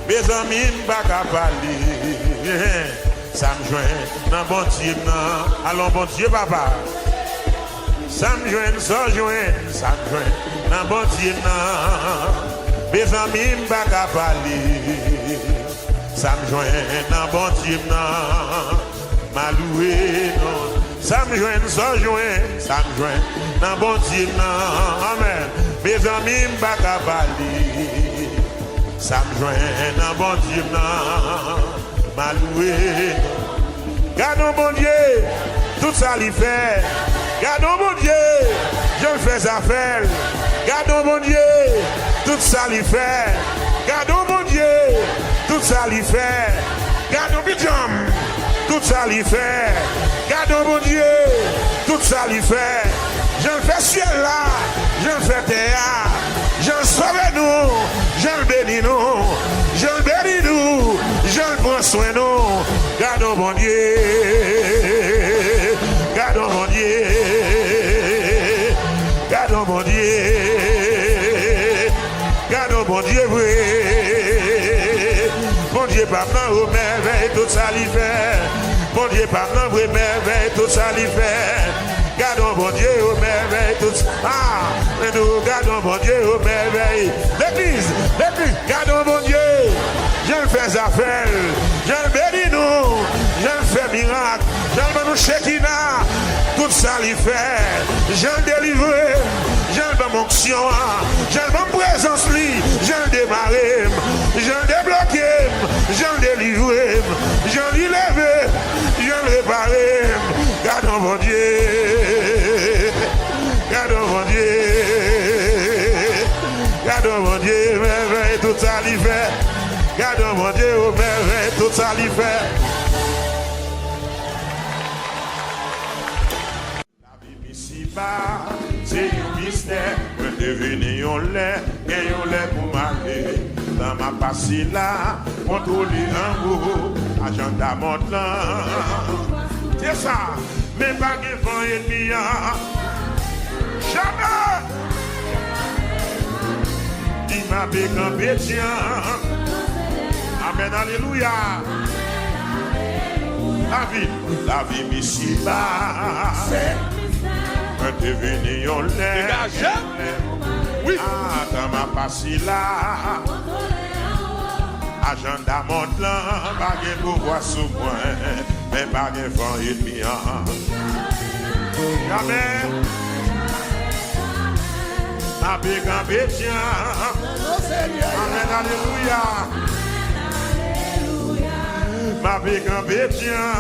Mes amis ne pas qu'à parler. Ça me joint dans bon Dieu. Allons bon Dieu papa. Ça me joint dans bon Dieu. Mes amis ne pas qu'à parler. Ça me joint dans bon Dieu. Ma loué non. Ça me joint dans bon Dieu. Amen. Mes amis ne pas qu'à parler. Ça me joint dans bon Dieu. Ma loué non. Gardons bon Dieu, tout ça lui fait. Gardons bon Dieu, je me fais affaire. Gardons bon Dieu, tout ça lui fait. Gardons bon Dieu, tout ça lui fait. Gardons bidjam, tout ça lui fait. Gardons bon Dieu, tout ça lui fait. Je le fais ciel là, je le fais terre. Je le sauve nous, je le bénis nous. Je le bénis nous, je le prends soin nous. Gardons bon Dieu, gardons bon Dieu. Gardons bon Dieu, gardons bon Dieu, oui. Bon Dieu, pas maintenant, au merveille, tout ça l'y fait. Bon Dieu, pas maintenant, oui, merveille, tout ça l'y fait. Gardons bon Dieu, au merveille, tout ça. Mais nous, gardons bon Dieu, au merveille. L'église, gardons bon Dieu. Je le fais affaire, je le bénis nous, je le fais miracle, je le nous Shekinah, tout ça l'y fait, je le délivre, je le donne onction, je le donne présence, je le démarre, je le débloque, je le Gardons mon Dieu, merveille, tout ça l'y fait. Gardons mon Dieu, merveille, tout ça l'y fait. La vie ici-bas, c'est un mystère. Me devenir un lait, et un lait pour marquer. Dans ma passie là, contrôler un goût, agenda monte là. C'est ça, mais pas de vent ennemi. Jamais. Il m'a bécampé, tiens. Amen, alléluia. La vie ici-bas, c'est devenir un lait. Oui. Ah, dans ma passie là, agenda monte là, pas de pouvoir sous moi, mais pas de vent ennemi. Jamais. Ma bécampé, tiens. Amen, alléluia. Ma bécampé, tiens.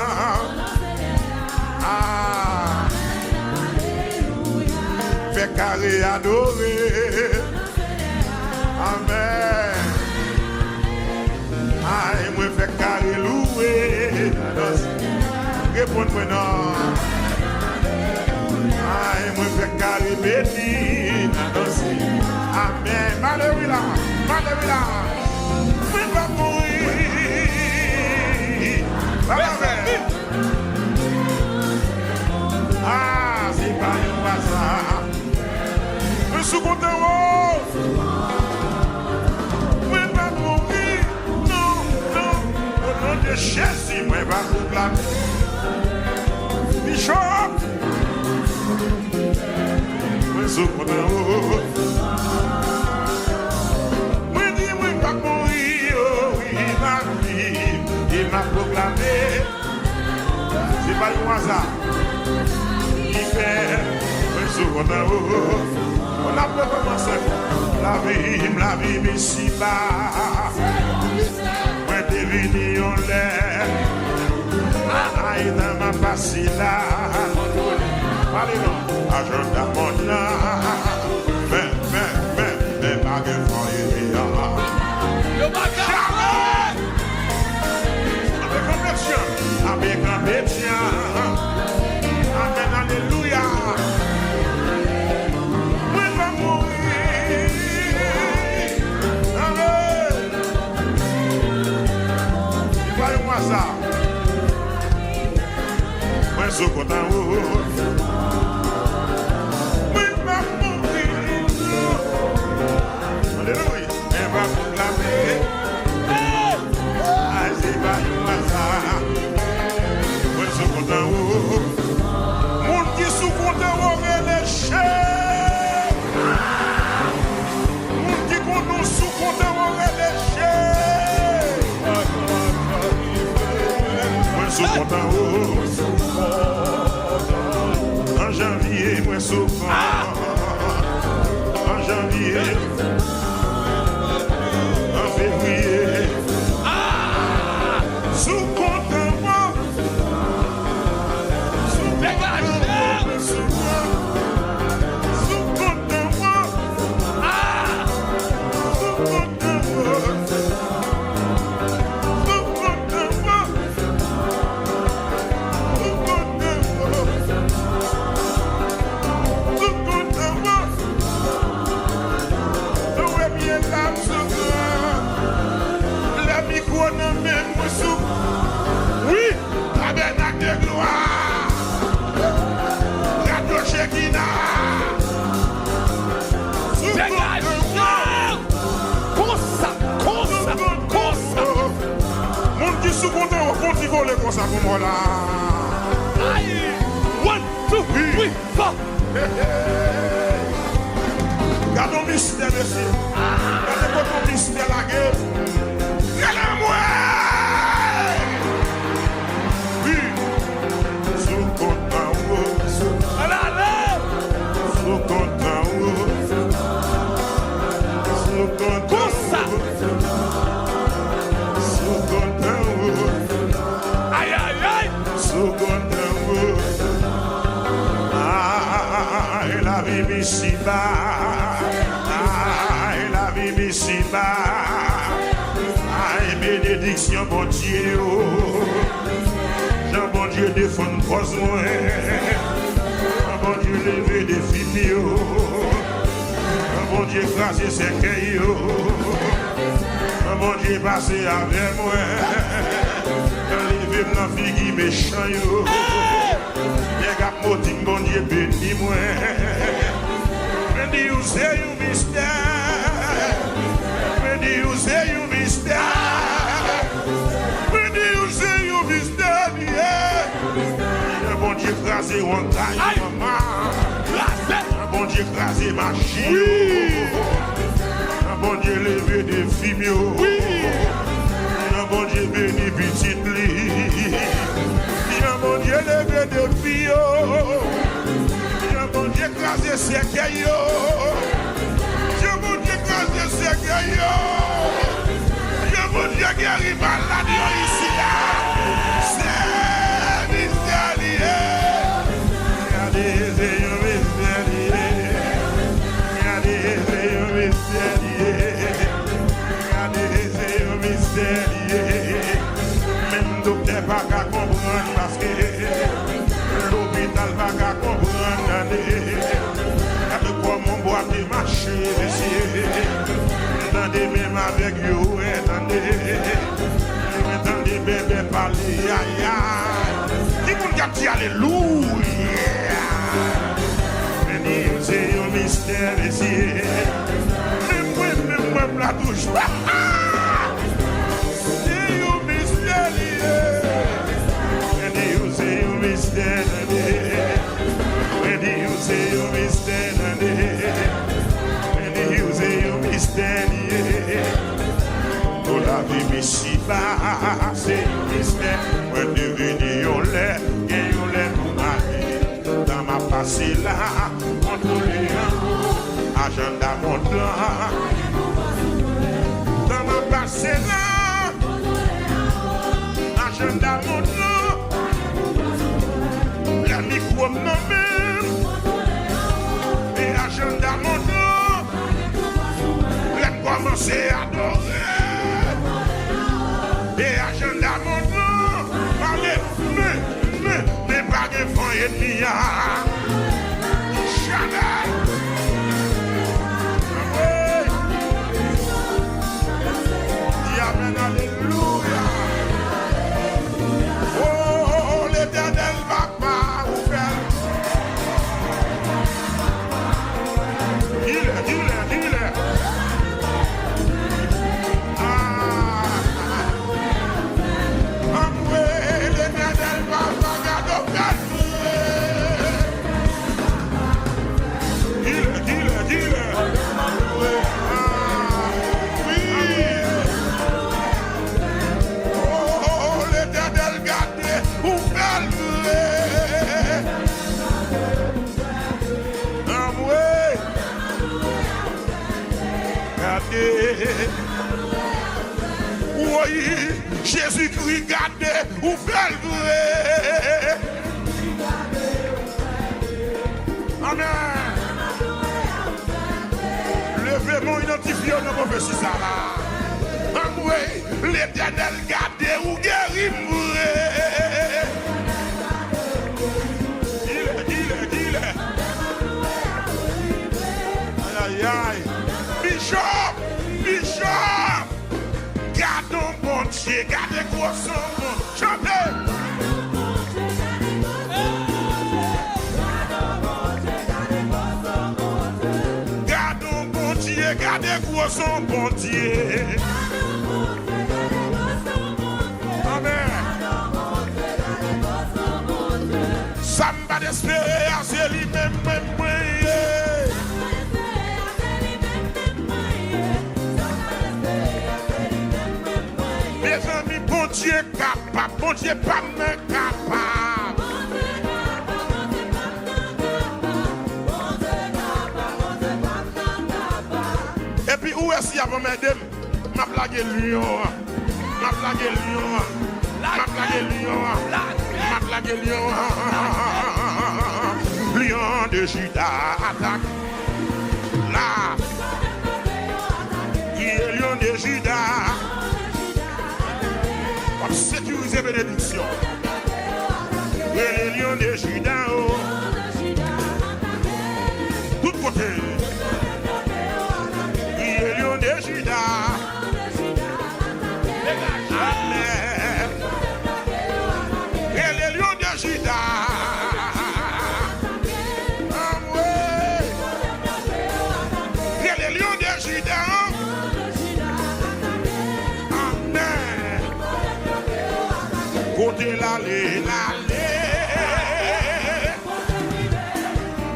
Ah. Fait carré adorer. Amen. Aïe, moi fait carré louer. Réponds-moi non. Aïe, moi fait carré béni. Amen. Alléluia. Alléluia. Oui, va mourir. Ah, c'est pas un hasard. Je suis content. Je ne vais pas mourir. Non, non. Au nom de Jésus, je vais pas proclamer. Bishop. Je suis content. Je dis, je ne vais pas mourir. Il m'a proclamé. C'est pas un hasard. Il fait un second. On a pas commencé. La vie ici-bas. Moi, t'es venu en l'air. Aïe, dans ma passie là. Allez, non. Agenda mon là. Mais, pas de fond, il y a. Avec un médecin. Amen, alléluia. Oui, va mourir. Amen. Voyez-moi ça. Moi, je suis content. Oui, va mourir. Alléluia. Elle va proclamer. Ah, c'est pas un hasard. Moun qui sous compte ou relèche. Moun qui compte sous compte ou relèche. Moi sous compte en janvier, moi sous en janvier, en février, sous compte. Oui, tabernacle de gloire. Gâteau Shekinah. Dégage. Comme ça. Mon qui sous content, on continue voler comme ça pour moi là. Aïe. 1, 2, 3, 4. Gardons le mystère ici. Gardez votre mystère la guerre. Regardez-moi. La vie ici-bas, la ici-bas. Aïe, bénédiction, bon Dieu. Jean, bon Dieu, défend cause moi. Bon Dieu, lever des filles. Bon Dieu, écraser ses cailloux. Bon Dieu, passer avec moi. Lever ma fille qui méchant. Les gars, bon Dieu, bénis moi. Bénis, c'est un mystère. Bénis, c'est un mystère. Bénis, c'est un mystère. Bon Dieu, écraser mon taille, maman. Bon Dieu, écraser ma chie. Bon Dieu, lever des filles. Bon Dieu, béni petite lit. Bon Dieu, lever des filles. Bon Dieu, écraser ses cailloux. Bon Dieu, écraser ses cailloux. Bon Dieu, guérir malade ici là. C'est mystérieux. Même docteur pas qu'à comprendre parce que l'hôpital pas qu'à comprendre. Avec quoi mon bois de marché, attendez même avec vous, attendez bébé parler, aïe aïe. Qui vous dit alléluia? C'est un mystère ici. Même moi, la touche. C'est un mystère. C'est un mystère. C'est un mystère. Pour la vie ici-bas, c'est un mystère. Moi, devenir un lait, et un lait pour ma vie. Dans ma passé là, contrôler agenda montant. Dans ma passé là, agenda montant. La micro même, et agenda montant. Les commencer à adorer. Et agenda montant. Parlez, mais pas de fonds et de jamais. Amen, alléluia. Oh, l'Éternel va pas vous faire. Dis-le. L'Éternel va pas garder. Dis-le. Oui. Oh, l'Éternel garde ou calme. Gardez. Oui, Jésus-Christ gardez ou calme. Amen. Levez mon identifié dans mon prophétie ça là. Amoué, l'Éternel garde ou guérit. Dis-le. Aïe. Bishop. Gardons bon Dieu, gardez quoi son nom. Chantez. Gardez quoi son bon Dieu. Amen. Ça m'a d'espérer à c'est lui-même. Mes amis, bon Dieu capable, bon Dieu pas même capable. Et puis où est-ce qu'il y a pour m'aider? Ma blague lion. Lion de Juda attaque. Là. de Judas. Pour sécuriser bénédiction. Les lions de Judas. Tout côté. Les lions de Judas. Amen. Et les lions de Judas. Amen. Et les lions de Judas. Amen. Côté l'allée, l'allée.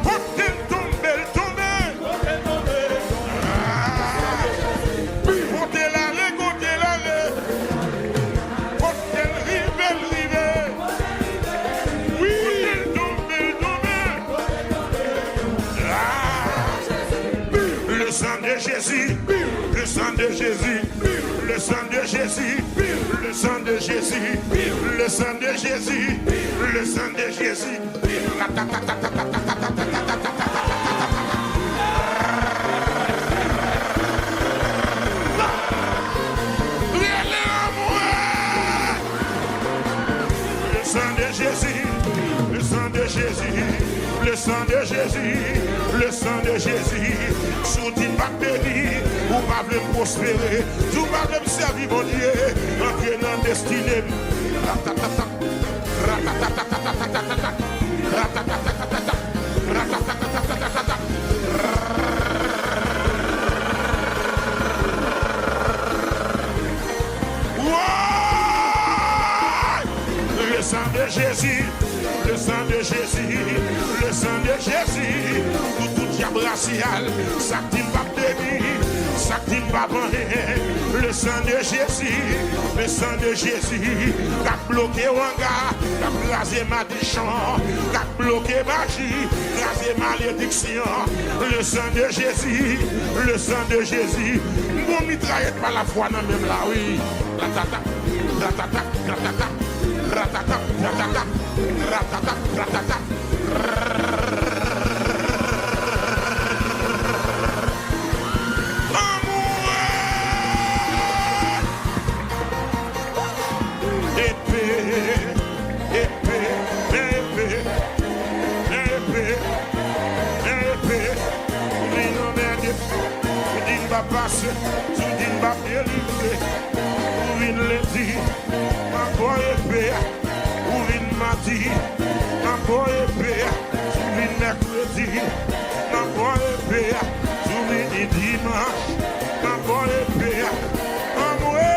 Côté tomber, tomber. Côté l'allée, côté l'allée. Côté rive, rive. Oui. Côté tomber, tomber. Le sang de Jésus. Le sang de Jésus. Le sang de Jésus. Le sang de Jésus. Le sang de Jésus. Le sang de Jésus. Le sang de Jésus. Le sang de Jésus. Le sang de Jésus. Le sang de Jésus. Souti pas béni. Ou pas me prospérer. Ou pas me servir mon Dieu. Entrer dans destinée. Ratatata. Ratatatatata. Ratatatatata. Ratatatatata. Le sang de Jésus, le sang de Jésus, le sang de Jésus, tout diable racial, ça qui va bénir, ça qui va rien. Le sang de Jésus, le sang de Jésus, qui a bloqué Wanga, qui a blasé malédiction, qui a bloqué magie, blasé malédiction. Le sang de Jésus, le sang de Jésus, mon mitraillette par la foi dans même là, oui. Ratata, ratata, ratata. Ratata, ratata, ratata, ratata. Épée, épée, épée, épée, épée. Oui, non, merde. Tu dis ne va passer, tu dis ne va délivrer. Oui, le dit. Ma boy épée, ou une mardi, ma boy épée, ou une mercredi, ma boy épée, ou une dimanche, ma boy épée, amoué,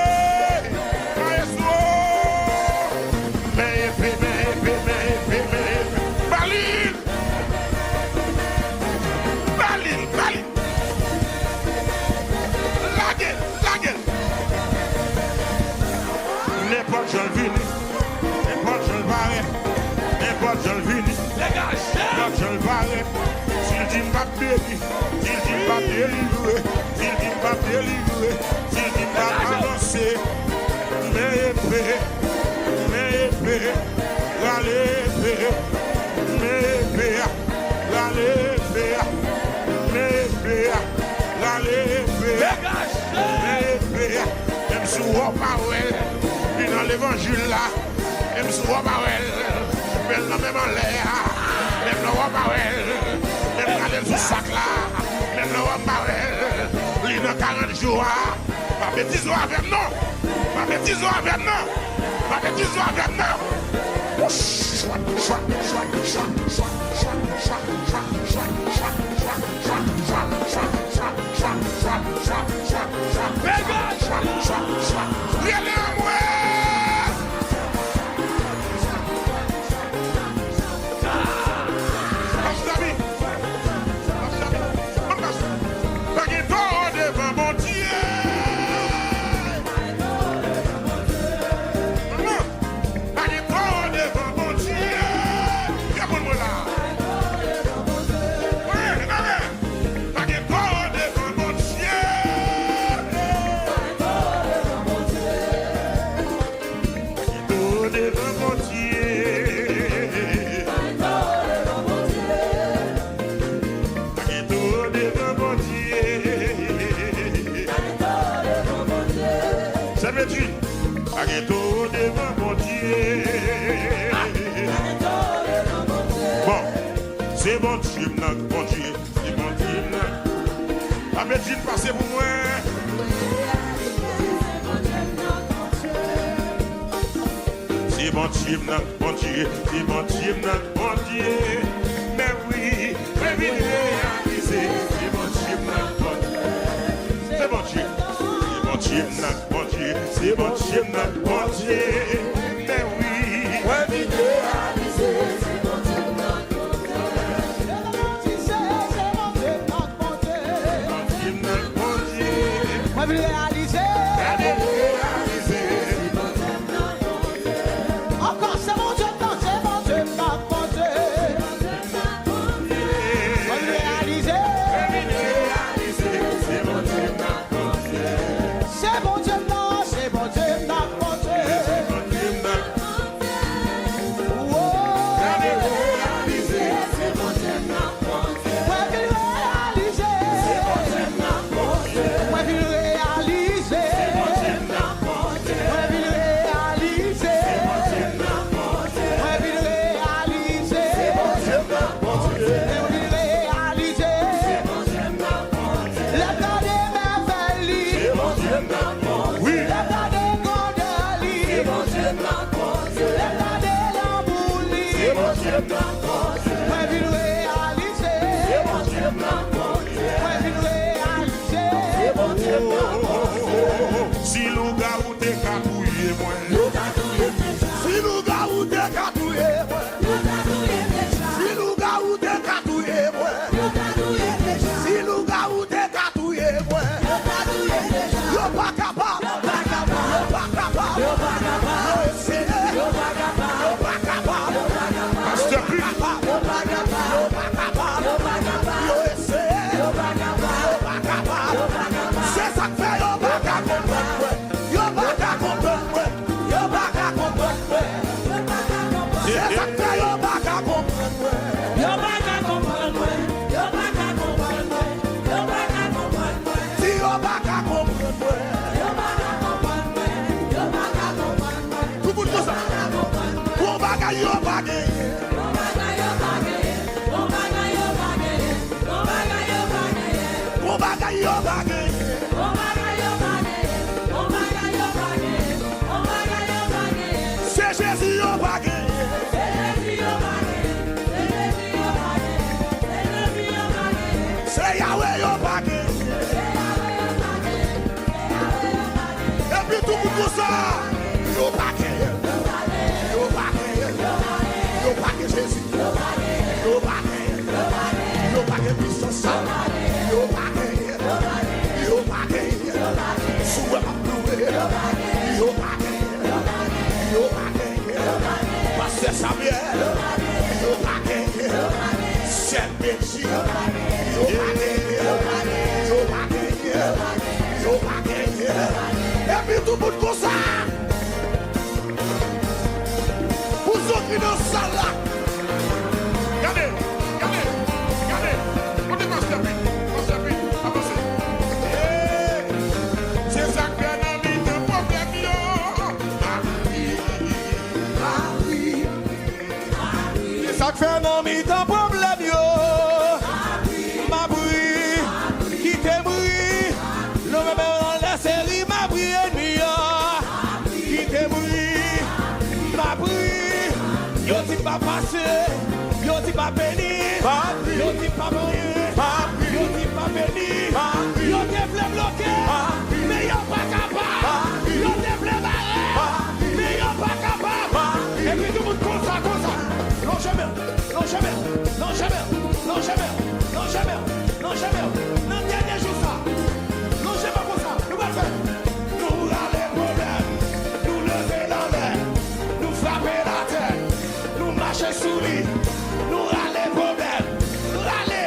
maestro, mais épée, Balil, Balil, Balil, la gueule. N'importe je le vini, n'importe je le barre, n'importe je le vini, n'importe je le barre. S'il dit pas béni, s'il dit pas délivré, s'il dit pas délivré, s'il dit pas avancer, mais épée, la l'épée, mais épée, la l'épée, mais épée, la l'épée, mais épée, même si on pas dans l'évangile là, même si on va pas même dans même en l'air, même dans on pas même dans les sac là, même dans on pas il dans 40 jours, pas bêtise avec non, pas bêtise avec non, pas bêtise avec non. Agueto devant mon Dieu. Bon, c'est bon Dieu, bon Dieu, c'est bon Dieu. La médecine passée pour moi. C'est bon Dieu, bon Dieu, c'est bon Dieu, bon Dieu. Mais oui, mais oui, réaliser. C'est bon Dieu, bon Dieu. C'est bon Dieu. C'est bon Dieu, c'est bon Dieu, bon Dieu. Mais oui, ouais, oui, réaliser. C'est bon Dieu, bon Dieu. Ouais, réaliser. Encore, c'est mon Dieu, non, c'est mon Dieu, non, mon Dieu. Ouais, réaliser. C'est bon Dieu, bon Dieu. C'est mon Dieu, non, c'est mon Dieu, non, mon Dieu. Si nous gardons des catouilles, moi. Si nous gardons des catouilles, moi. Si nous gardons des catouilles, moi. Si nous gardons des catouilles, moi. Yo pas capable. Yo pas capable. Yo essayé. Yo pas capable. Pasteur Pic. Yo pas capable. Yo essayé. Yo pas capable. C'est ça que fait yo pas capable. Yo pas capable. Yo pas capable. C'est ça que fait yo pas capable. Yo pas capable. Yo pas capable. Yo pas capable. Si yo pas capable. Yo pas capable. Yo pas capable. Tout le monde dit ça. Pour bagaille yo pas gagné. Pour bagaille yo pas gagné. C'est Jésus yo pas gagné. C'est Yahweh yo pas gagné. Et puis tout le monde dit ça. Yo pas gagné. Yo pas gagné. Yo pas gagné Jésus. Yo pas gagné. Yo pas gagné puissance. Yo pas gagné. Yo pas gagné. Sous ma plouée. Yo pas gagné. Yo pas gagné. Pasteur Samuel. Yo pas gagné. Chef Benji. Yo pas gagné. Yo pas gagné. Yo pas gagné. Et puis tout le monde comme ça. Pour ceux qui dans salle là. Regardez. On est Pasteur Pic. Avancez. C'est ça que dans vie de problème yo. C'est ça que fait non mi ton problème yo. Ma bruit, qui te bruit. Le même dans la série ma bruit ennemi yo. Qui te bruit, ma bruit. Yo ti pas passé, yo ti pas béni. Yo ti pas moyen, yo ti pas béni. Yo te vle bloqué, mais yo pas capable. Yo te vle barrer, mais yo pas capable. Et puis tout le monde comme ça. Non jamais. Non dernier jour ça. Non jamais comme ça. Nous allons faire. Nous râler problème. Nous lever la main. Nous frapper la tête. Nous marcher sous lui. Nous râler problème. Nous râler.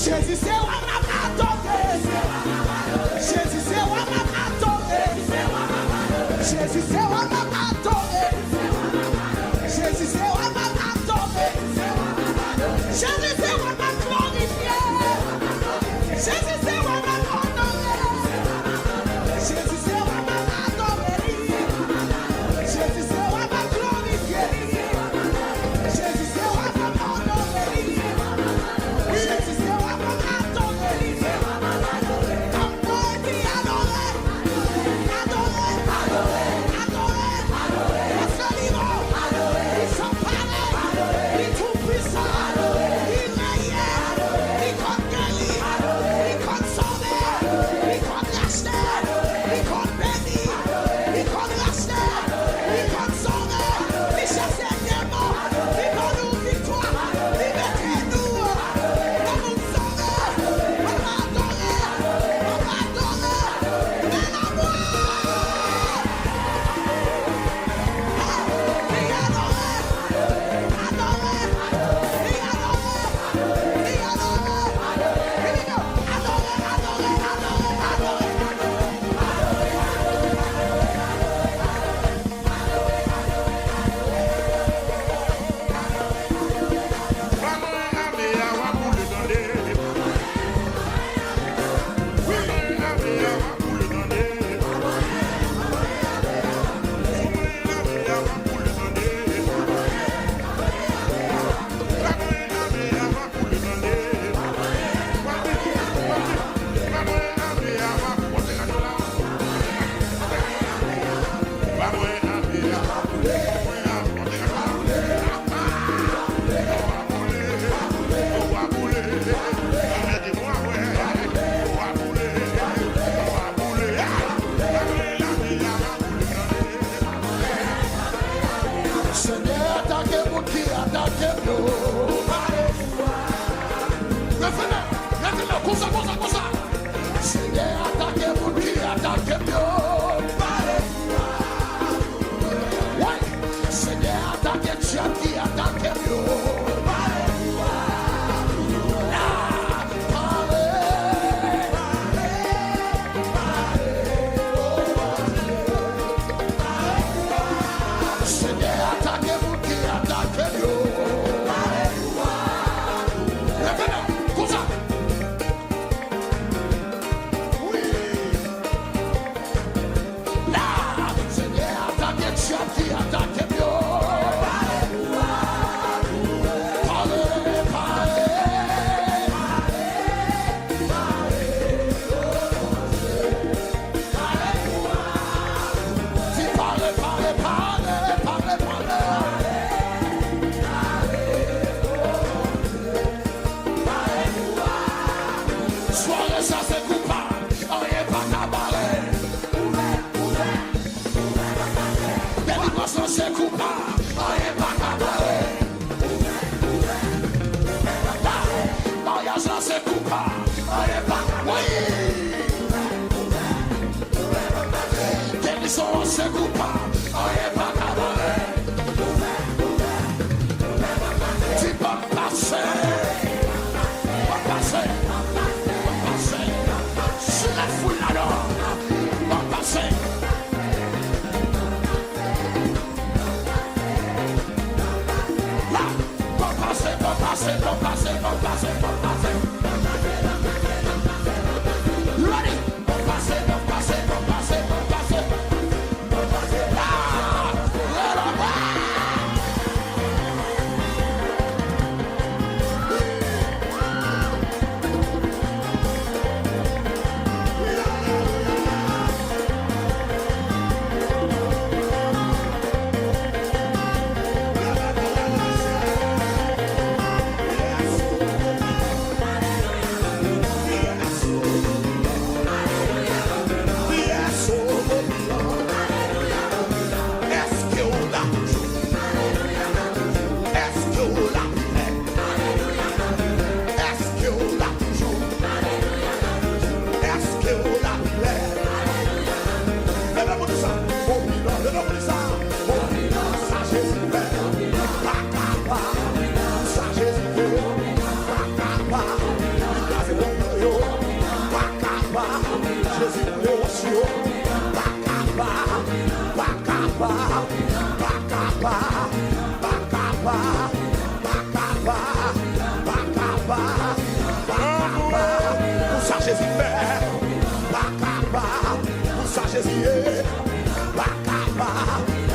Jesus, eu amo a Revenez, comme ça. Seigneur, attaquez mon qui attaquez mieux. Ouais, Seigneur, attaquez Tchad qui attaquez mieux.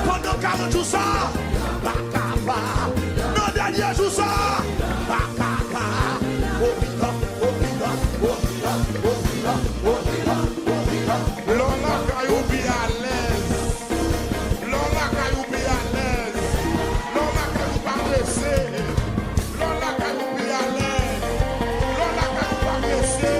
Pendant 40 jours ça, non dernier jour ça, Lola Kayou be à l'aise. Lola Kayou be à l'aise. Lola Kayou pas blessé. Lola Kayou be à l'aise. Lola Kayou pas blessé.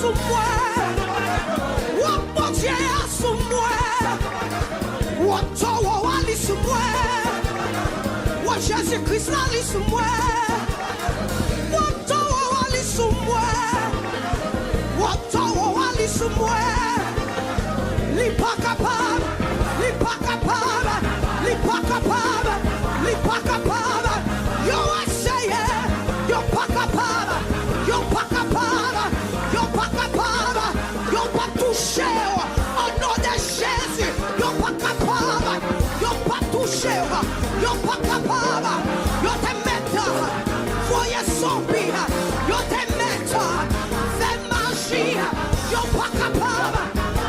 sous moi. Oh mon Dieu, sous moi. Oh toi, Ali sous moi. Oh Jésus-Christ, Ali sous moi. Oh toi, Ali sous moi. Oh toi, Ali sous moi. Li pas capable, li pas capable, li pas capable, li pas capable. Yo essayé, yo pas capable, yo pas capable, yo pas capable, yo pas touché. Au nom de Jésus, yo pas capable, yo pas touché, yo pas capable, yo te mettre, voyez zombie, yo te mettre, fais magie, yo pas capable.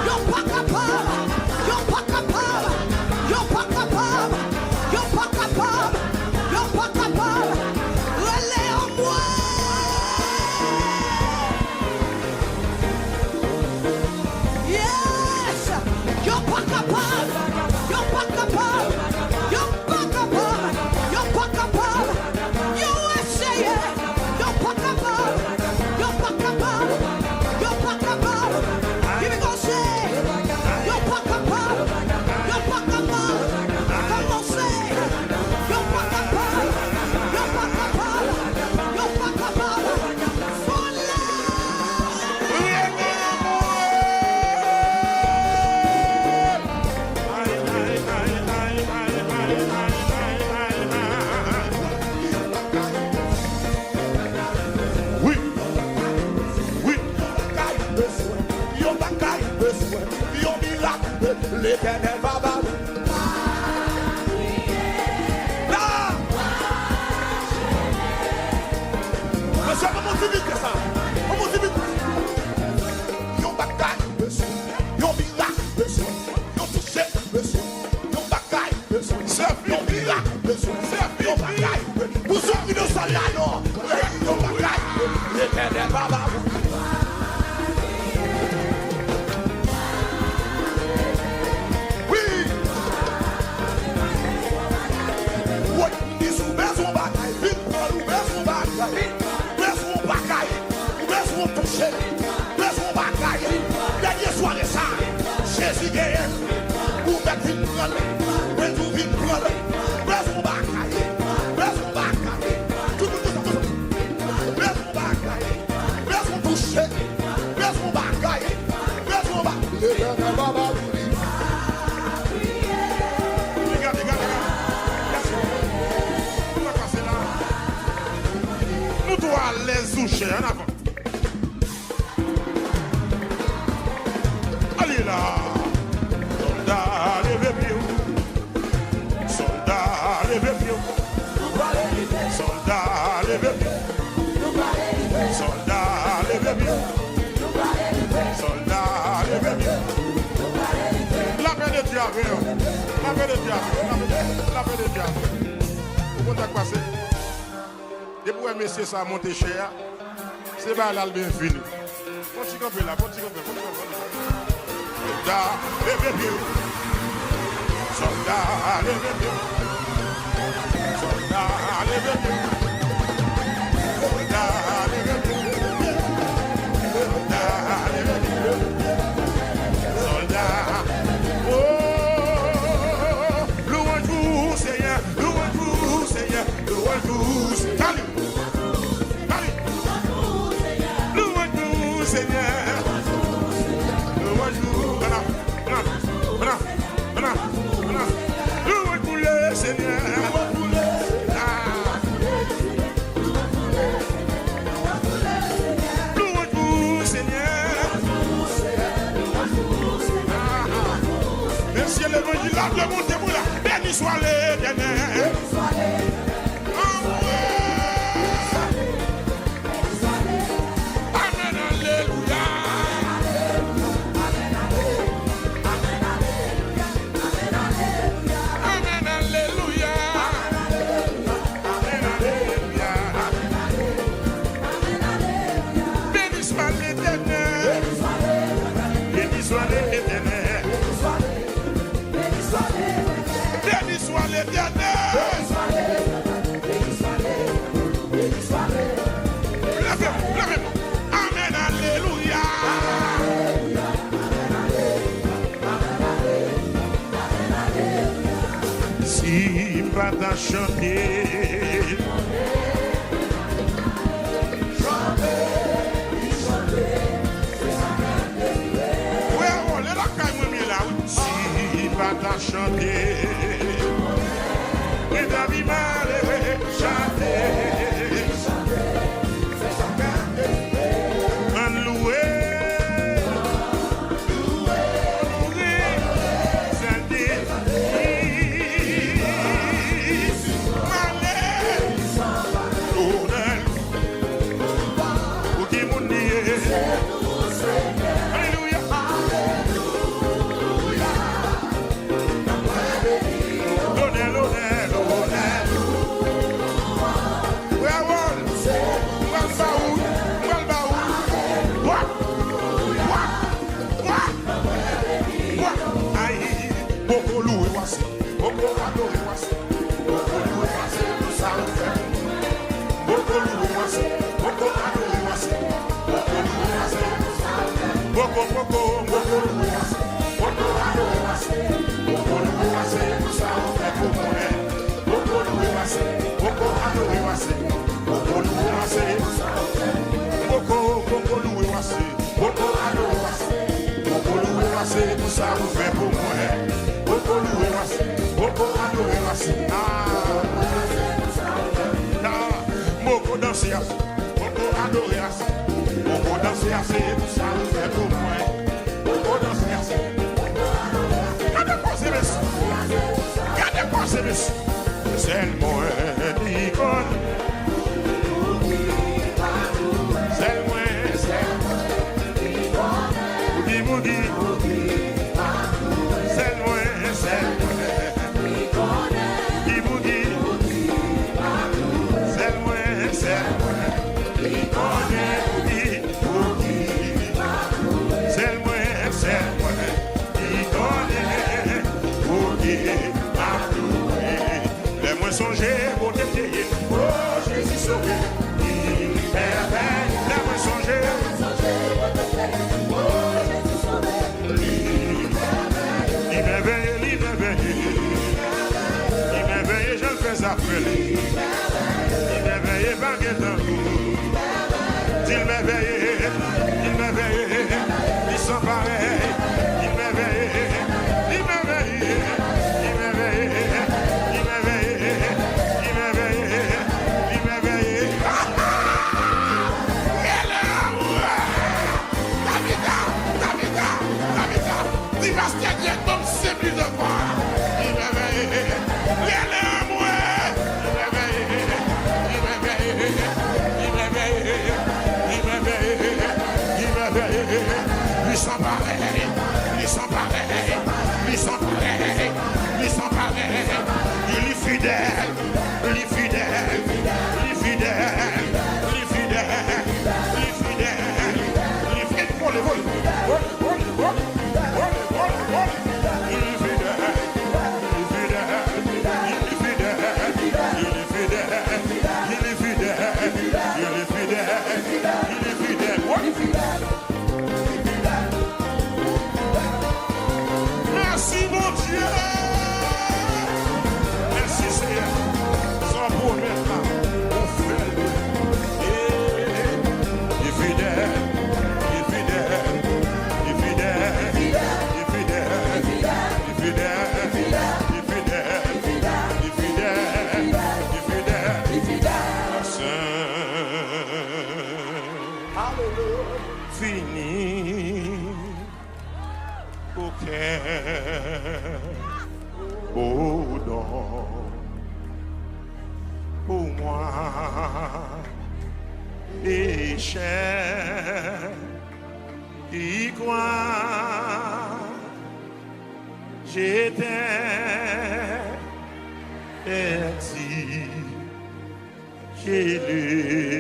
You're pas capable, you're pas capable, you're pas capable, you're pas capable, you're pas capable. Relais en moi. Yes, you're pas capable, you're pas capable, you're pas capable, you're pas capable. You essayé, you're pas capable, you're pas capable, you're pas capable. Here we go, say. You're pas capable. You're pas capable. Come on, say. You're pas capable. You're pas capable. You're pas capable. For Oui, oui, yo bagaille besoin, yo miracle, l'éternel va battre. Là, monsieur, comment tu dis que ça? Comment tu dis? Yo bagaille besoin, yo miracle besoin, yo touché besoin, yo bagaille besoin, yo miracle besoin, yo bagaille. Vous sortez de ça là, non? Yo bagaille, l'éternel va battre. Jésus gagne, ou mettre une prendre, mais tout vite prendre, baisse mon bagaille, tout baisse mon bagaille, baisse mon toucher, baisse mon bagaille, baisse mon bagaille. Regarde, on va passer là. Nous doit les toucher en avant. Allez là. Soldat, levez-vous. Soldat, levez-vous. Soldat, levez-vous. Soldat, levez-vous. Soldat, levez-vous. La paix de Dieu, la paix de Dieu, la paix de Dieu. Vous comptez passer. Et pour un monsieur, ça a monté cher. C'est pas là le bien fini. Continue là, continue. Soldat, levez-vous. Soldat, levez-vous. Soldat, levez-vous. Soldat, levez-vous. Soldat, levez-vous. Soldat. Oh, louange-vous, Seigneur, louange-vous, Seigneur, louange-vous, Seigneur. Louange-vous, Seigneur. Louange-vous, louange-vous le Seigneur. Louange-vous, Seigneur. Merci l'évangile, là, le monde est là. Béni soit l'Éternel. Amen, alléluia. Amen, alléluia. Amen, alléluia. Béni soit l'Éternel. Béni soit l'Éternel. Béni soit l'Éternel. Levez-moi. Amen, alléluia. va t'en chanter. Ouais, on est là quand même là. Si va t'en chanter. Et ta vie mal chanter. Ça vous fait pour moi. Beaucoup loué, beaucoup adoré, beaucoup dansé, beaucoup adoré, beaucoup dansé, ça vous fait pour moi. Beaucoup dansé, gardez quoi c'est monsieur, c'est le moins d'icône. C'est le moins, songer, bon détaillé, oh Jésus sauvé, la moi songer, oh Jésus sauvé, il m'éveille, je le fais appeler, il m'éveille, baguette dans l'eau, il m'éveille, ils sont pareils, il m'éveille, ils sont pareils, il est fidèle, merci mon Dieu. Merci Seigneur. Sans pour maintenant, on fait le il est fidèle, fini. Oh non, pour moi, péché qui croit, j'étais perdu, j'ai lu.